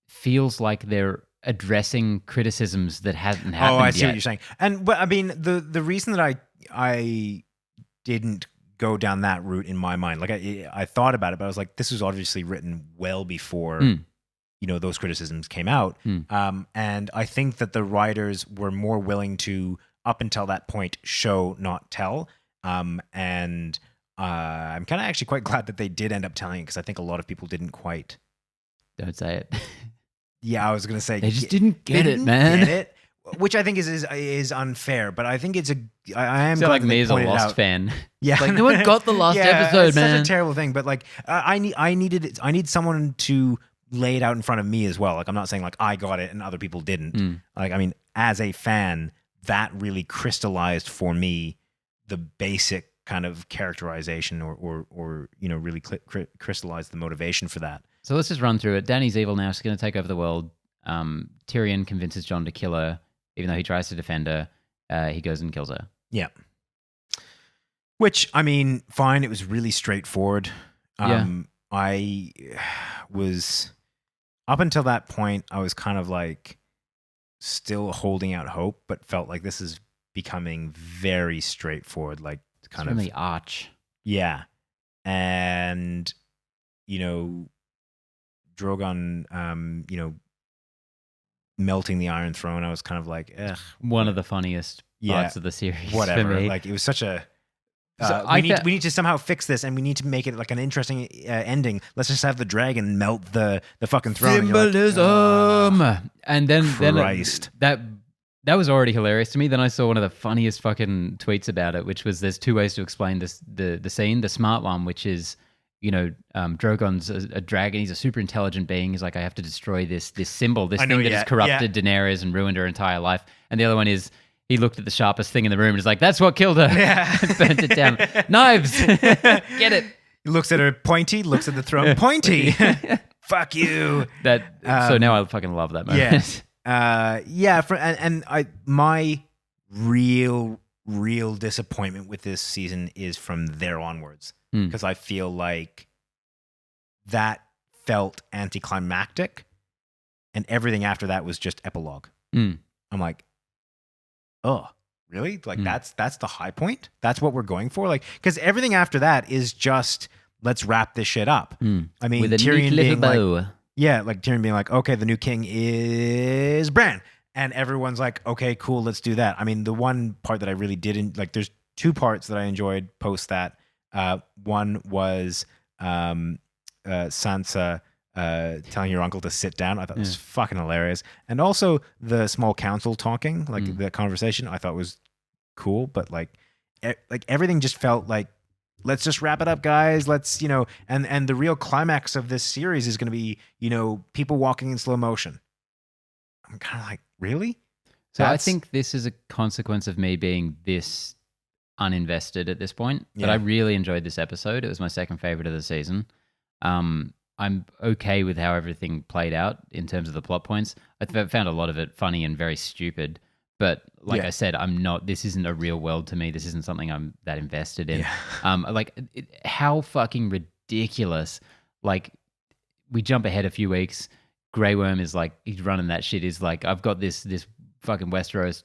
feels like they're addressing criticisms that hadn't happened yet. I see what you're saying. And but I mean the reason that I didn't go down that route in my mind. Like I thought about it, but I was like, this was obviously written well before those criticisms came out. And I think that the writers were more willing to, up until that point, show not tell. And I'm kind of actually quite glad that they did end up telling it, because I think a lot of people didn't quite. Don't say it. Yeah, I was gonna say they just didn't get it, man. Get it, which I think is unfair. But I think it's I am so glad like that me they as a pointed Lost out. fan. Yeah, like no one got the last episode, it's man. such a terrible thing. But like I need someone to lay it out in front of me as well. Like I'm not saying like I got it and other people didn't. Like I mean, as a fan, that really crystallized for me the basic kind of characterization or really crystallized the motivation for that. So let's just run through it. Dany's evil now. She's going to take over the world. Tyrion convinces Jon to kill her, even though he tries to defend her. He goes and kills her. Yeah. Which, I mean, fine. It was really straightforward. I was, up until that point, I was kind of like still holding out hope, but felt like this is becoming very straightforward. Like kind of the arch. Yeah. And, Drogon, melting the Iron Throne, I was kind of like, ugh. One of the funniest parts of the series. Whatever. For me. Like it was such a. So we need to somehow fix this, and we need to make it like an interesting ending. Let's just have the dragon melt the fucking throne. Symbolism. And then Christ. That was already hilarious to me. Then I saw one of the funniest fucking tweets about it, which was there's two ways to explain this the scene. The smart one, which is Drogon's a dragon. He's a super intelligent being. He's like, I have to destroy this symbol, this thing that has corrupted Daenerys and ruined her entire life. And the other one is he looked at the sharpest thing in the room and is like, that's what killed her. Yeah. Burnt it down. Knives. Get it. He looks at her pointy, looks at the throne pointy. Fuck you. So now I fucking love that moment. Yeah. My real disappointment with this season is from there onwards, because I feel like that felt anticlimactic, and everything after that was just epilogue. I'm like, oh, really? Like that's the high point? That's what we're going for? Like, because everything after that is just let's wrap this shit up. I mean, with a Tyrion neat little being bow. like, like Tyrion being like, okay, the new king is Bran. And everyone's like, okay, cool, let's do that. I mean, the one part that I really didn't like, there's two parts that I enjoyed post that. One was Sansa telling your uncle to sit down. I thought it was fucking hilarious. And also the small council talking, like the conversation, I thought was cool. But like everything just felt like, let's just wrap it up, guys. Let's, and the real climax of this series is going to be, people walking in slow motion. I'm kind of like, really? So I think this is a consequence of me being this uninvested at this point. But I really enjoyed this episode. It was my second favorite of the season. I'm okay with how everything played out in terms of the plot points. I found a lot of it funny and very stupid. But like I said, this isn't a real world to me. This isn't something I'm that invested in. How fucking ridiculous. Like, we jump ahead a few weeks. Grey Worm is like, he's running that shit. He's like, I've got this fucking Westeros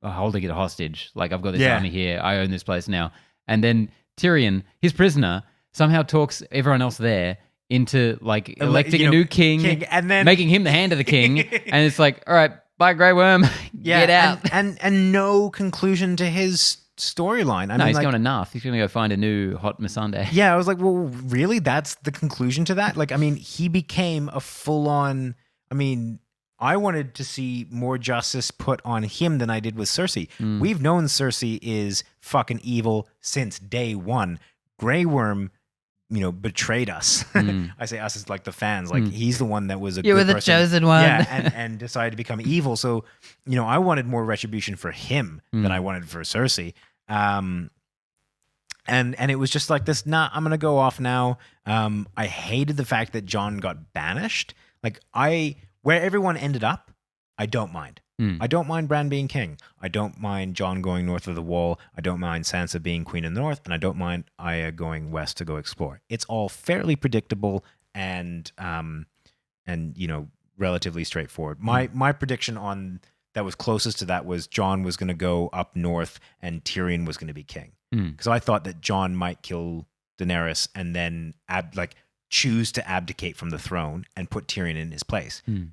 holding it hostage. Like, I've got this army here. I own this place now. And then Tyrion, his prisoner, somehow talks everyone else there into like electing a new king and then making him the hand of the king. And it's like, all right, bye, Grey Worm. Get out. And no conclusion to his storyline. I mean, he's going to Narth. He's going to go find a new hot Missandei. Yeah, I was like, well, really? That's the conclusion to that? Like, I mean, he became a full-on... I mean, I wanted to see more justice put on him than I did with Cersei. We've known Cersei is fucking evil since day one. Grey Worm, betrayed us. I say us as like the fans. Like, he's the one that was a good person. You were the chosen one. Yeah, and decided to become evil. So, I wanted more retribution for him than I wanted for Cersei. And it was just like this, I'm going to go off now. I hated the fact that Jon got banished. Like, where everyone ended up, I don't mind. I don't mind Bran being king. I don't mind Jon going north of the wall. I don't mind Sansa being queen in the north. And I don't mind Arya going west to go explore. It's all fairly predictable and relatively straightforward. My prediction on that was closest to that was Jon was going to go up north and Tyrion was going to be king. Hmm. because I thought that Jon might kill Daenerys and then choose to abdicate from the throne and put Tyrion in his place. Hmm.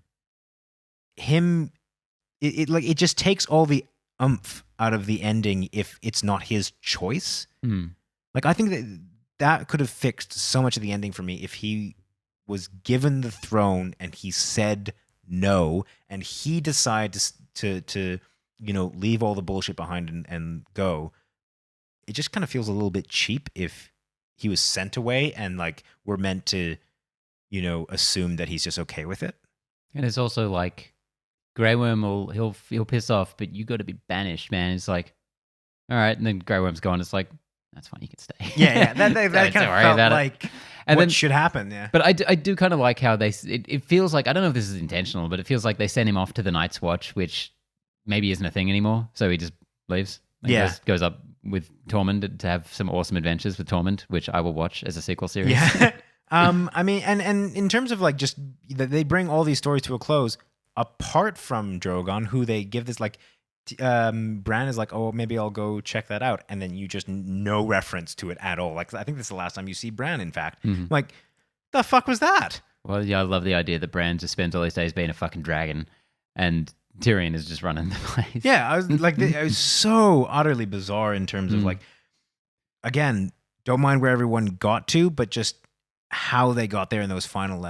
It just takes all the oomph out of the ending if it's not his choice. Hmm. Like, I think that could have fixed so much of the ending for me if he was given the throne and he said no, and he decided to leave all the bullshit behind and go. It just kind of feels a little bit cheap if he was sent away and like we're meant to, assume that he's just okay with it. And it's also like Grey Worm he'll piss off, but you got to be banished, man. It's like, all right, and then Grey Worm's gone. It's like, that's fine, you can stay. Yeah. That Don't kind of worry felt about it. like And what then- should happen. Yeah. But I do kind of like how it feels like, I don't know if this is intentional, but it feels like they send him off to the Night's Watch, which maybe isn't a thing anymore. So he just leaves. And Yeah. goes up with Tormund to have some awesome adventures with Tormund, which I will watch as a sequel series. Yeah. I mean, and in terms of like just that they bring all these stories to a close, apart from Drogon, who they give this like, Bran is like, oh, maybe I'll go check that out, and then you just no reference to it at all. Like, I think this is the last time you see Bran. In fact, Mhm. like, the fuck was that? Well, yeah, I love the idea that Bran just spends all his days being a fucking dragon, and Tyrion is just running the place. Yeah, I was like, it was so utterly bizarre in terms of Mm. like, again, don't mind where everyone got to, but just how they got there in those final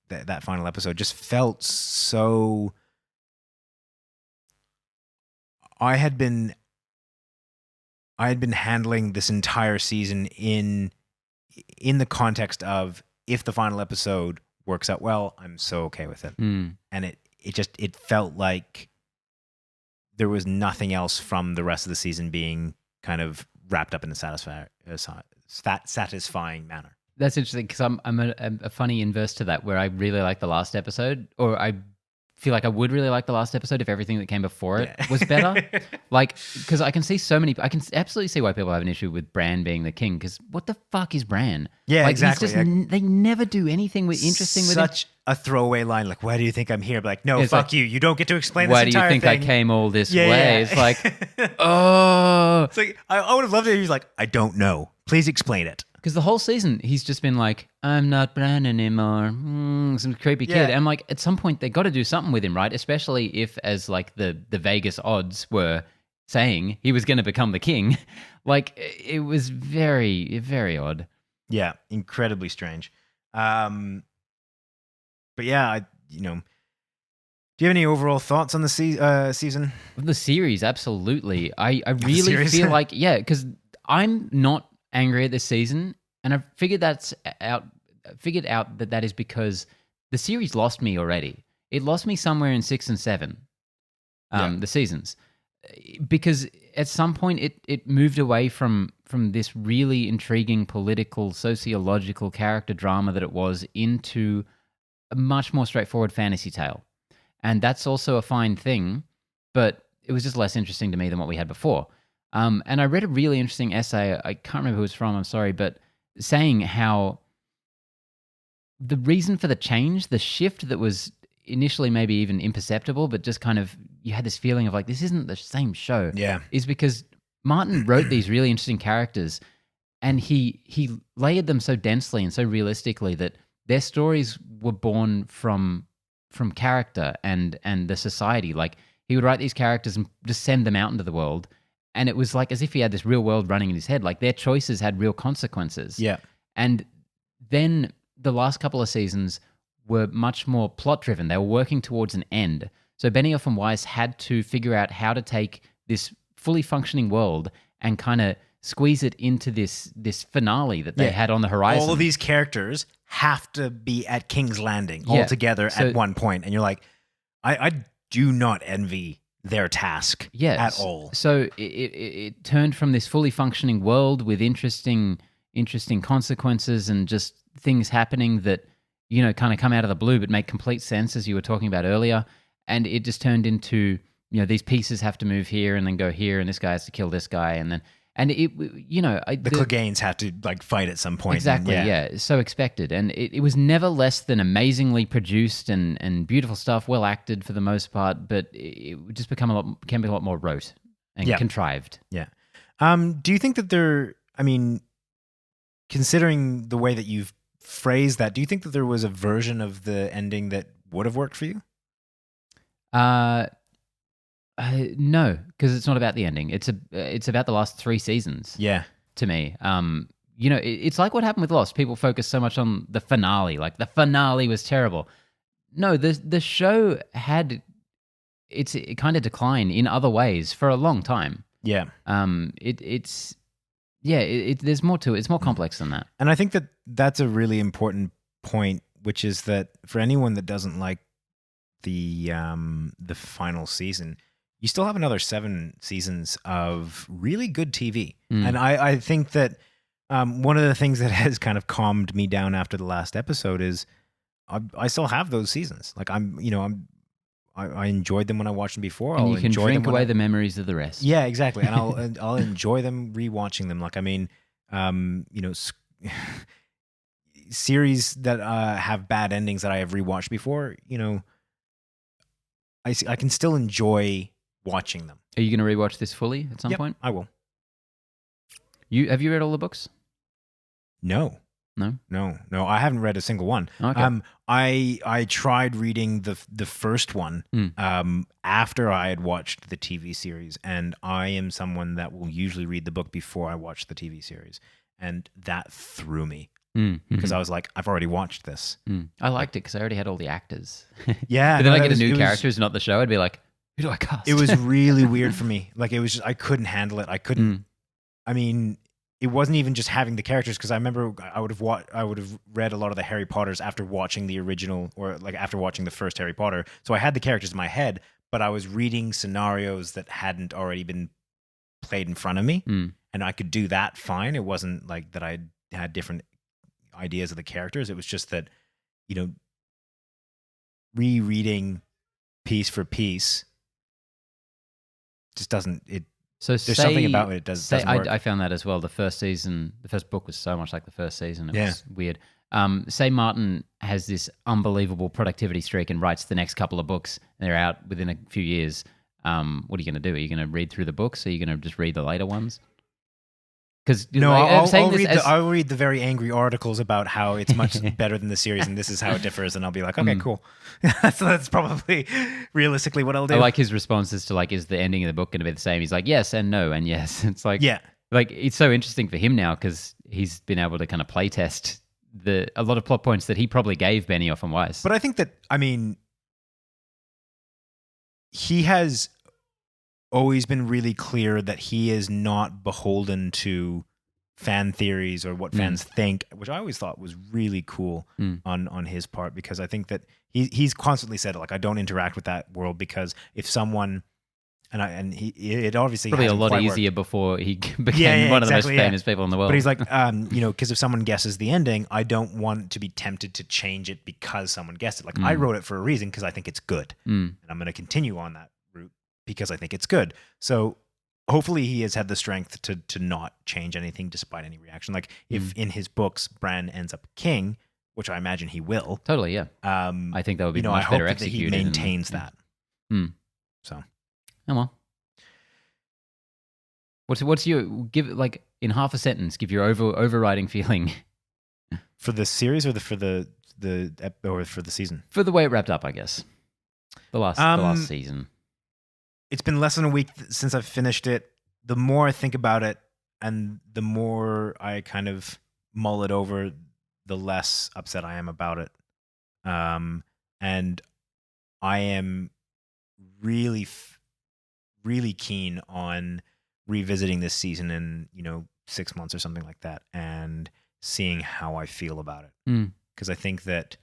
that final episode just felt so. I had been handling this entire season in the context of if the final episode works out well, I'm so okay with it. Mm. And it felt like there was nothing else from the rest of the season being kind of wrapped up in a satisfying manner. That's interesting because I'm a funny inverse to that, where I really like the last episode, or I feel like I would really like the last episode if everything that came before it was better. Like, because I can absolutely see why people have an issue with Bran being the king. Because what the fuck is Bran? Yeah, like, exactly. He's just, they never do anything interesting with him. Such a throwaway line, like, "Why do you think I'm here?" But like, no, It's fuck like, you. You don't get to explain Why this do you entire think thing. I came all this Yeah, way? yeah. It's like, oh. It's like I would have loved it if he's like, "I don't know. Please explain it." Because the whole season, he's just been like, I'm not Bran anymore. Some creepy kid. Yeah. And I'm like, at some point, they got to do something with him, right? Especially if, as like the Vegas odds were saying, he was going to become the king. Like, it was very, very odd. Yeah, incredibly strange. But yeah, do you have any overall thoughts on the season? The series, absolutely. I really series? feel like, yeah, because I'm not angry at this season, and I figured out that is because the series lost me already. It lost me somewhere in 6 and 7, the seasons, because at some point it moved away from this really intriguing political, sociological character drama that it was into a much more straightforward fantasy tale. And that's also a fine thing, but it was just less interesting to me than what we had before. And I read a really interesting essay, I can't remember who it's from, I'm sorry, but saying how the reason for the change, the shift that was initially maybe even imperceptible, but just kind of, you had this feeling of like, this isn't the same show, is because Martin wrote these really interesting characters, and he layered them so densely and so realistically that their stories were born from character and the society. Like, he would write these characters and just send them out into the world, and it was like as if he had this real world running in his head. Like, their choices had real consequences. Yeah. And then the last couple of seasons were much more plot driven. They were working towards an end. So Benioff and Weiss had to figure out how to take this fully functioning world and kind of squeeze it into this finale that they had on the horizon. All of these characters have to be at King's Landing all together at one point, and you're like, I do not envy their task at all. So it turned from this fully functioning world with interesting consequences and just things happening that, kind of come out of the blue but make complete sense, as you were talking about earlier. And it just turned into, these pieces have to move here and then go here, and this guy has to kill this guy, and then the Cleganes have to like fight at some point. Exactly, yeah. So expected. And it was never less than amazingly produced and beautiful stuff, well acted for the most part, but it just became a lot more rote and contrived. Yeah. Do you think that I mean, considering the way that you've phrased that, do you think that there was a version of the ending that would have worked for you? Uh, no, because it's not about the ending. It's about the last 3 seasons Yeah. to me. It's like what happened with Lost. People focus so much on the finale. Like the finale was terrible. No, the show had it kind of declined in other ways for a long time. Yeah. There's more to it. It's more complex than that. And I think that that's a really important point, which is that for anyone that doesn't like the final season, you still have another 7 seasons of really good TV. And I think that one of the things that has kind of calmed me down after the last episode is I still have those seasons. Like I enjoyed them when I watched them before. And I'll you can enjoy drink them away the memories of the rest. Yeah, exactly. And I'll enjoy them rewatching them. Like, I mean, series that have bad endings that I have rewatched before, I can still enjoy watching them. Are you going to rewatch this fully at some point? I will. Have you read all the books? No. I haven't read a single one. Okay. I tried reading the first one after I had watched the TV series, and I am someone that will usually read the book before I watch the TV series, and that threw me because I was like, I've already watched this. I liked it because I already had all the actors. Yeah, but then I get a new character who's not the show. I'd be like, who do I cast? It was really weird for me. Like it was just, I couldn't handle it. I couldn't. I mean, it wasn't even just having the characters, because I remember I would have read a lot of the Harry Potters after watching the original, or like after watching the first Harry Potter. So I had the characters in my head, but I was reading scenarios that hadn't already been played in front of me, and I could do that fine. It wasn't like that I had different ideas of the characters. It was just that, rereading piece for piece just doesn't it. So there's something about it doesn't work. I found that as well. The first book was so much like the first season. It was weird. Say Martin has this unbelievable productivity streak and writes the next couple of books, and they're out within a few years. What are you going to do? Are you going to read through the books? Or are you going to just read the later ones? Because no, I'll read the very angry articles about how it's much better than the series, and this is how it differs, and I'll be like, okay, cool. So that's probably realistically what I'll do. I like his responses to like, is the ending of the book going to be the same? He's like, yes and no and yes. It's like, like it's so interesting for him now because he's been able to kind of play test a lot of plot points that he probably gave Benioff and Weiss. But I think that, I mean, he has always been really clear that he is not beholden to fan theories or what fans think, which I always thought was really cool on his part, because I think that he's constantly said, like, I don't interact with that world because if someone it obviously probably a lot easier before he became one of the most famous people in the world. But he's like, because if someone guesses the ending, I don't want to be tempted to change it because someone guessed it. Like I wrote it for a reason because I think it's good, and I'm going to continue on that route because I think it's good. So hopefully he has had the strength to not change anything despite any reaction. Like if in his books Bran ends up king, which I imagine he will. Totally, yeah. I think that would be much I better hope executed. That he maintains that. So. Oh well. What's your give like in half a sentence? Give your overriding feeling for the series or for the season? For the way it wrapped up, I guess. The last season. It's been less than a week since I've finished it. The more I think about it, and the more I kind of mull it over, the less upset I am about it. And I am really really keen on revisiting this season in 6 months or something like that, and seeing how I feel about it. Because I think that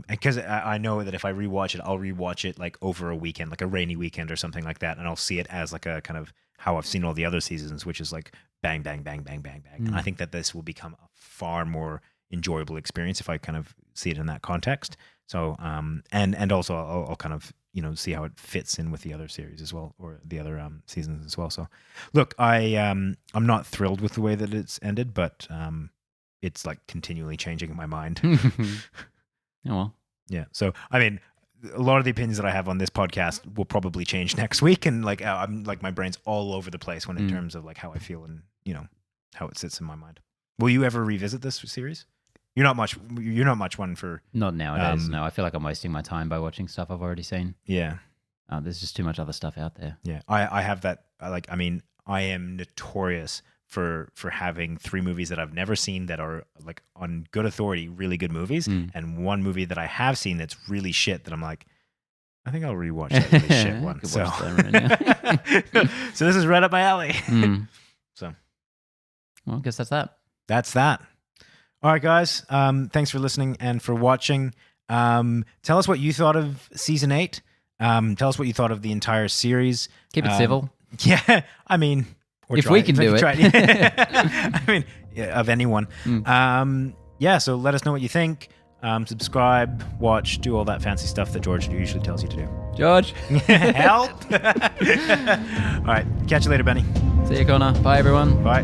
because I know that if I rewatch it, I'll rewatch it like over a weekend, like a rainy weekend or something like that, and I'll see it as like a kind of how I've seen all the other seasons, which is like bang bang bang bang bang bang. And I think that this will become a far more enjoyable experience if I kind of see it in that context. So and also I'll kind of see how it fits in with the other series as well, or the other seasons as well. So look, I'm not thrilled with the way that it's ended, but it's like continually changing in my mind. Oh well. Yeah. So I mean, a lot of the opinions that I have on this podcast will probably change next week, and like I'm like my brain's all over the place when in terms of like how I feel and how it sits in my mind. Will you ever revisit this series? You're not much one for. Not nowadays. No, I feel like I'm wasting my time by watching stuff I've already seen. Yeah. There's just too much other stuff out there. Yeah, I have that. I am notorious for having 3 movies that I've never seen that are like on good authority, really good movies, and 1 movie that I have seen that's really shit that I'm like, I think I'll rewatch that really shit one. So. So this is right up my alley. So, well, I guess that's that. That's that. All right, guys. Thanks for listening and for watching. Tell us what you thought of season 8. Tell us what you thought of the entire series. Keep it civil. Yeah, I mean, if we can do it. I mean, yeah, of anyone. Yeah, so let us know what you think. Subscribe, watch, do all that fancy stuff that George usually tells you to do. George. Help. All right, catch you later, Benny. See you, Connor. Bye, everyone. Bye.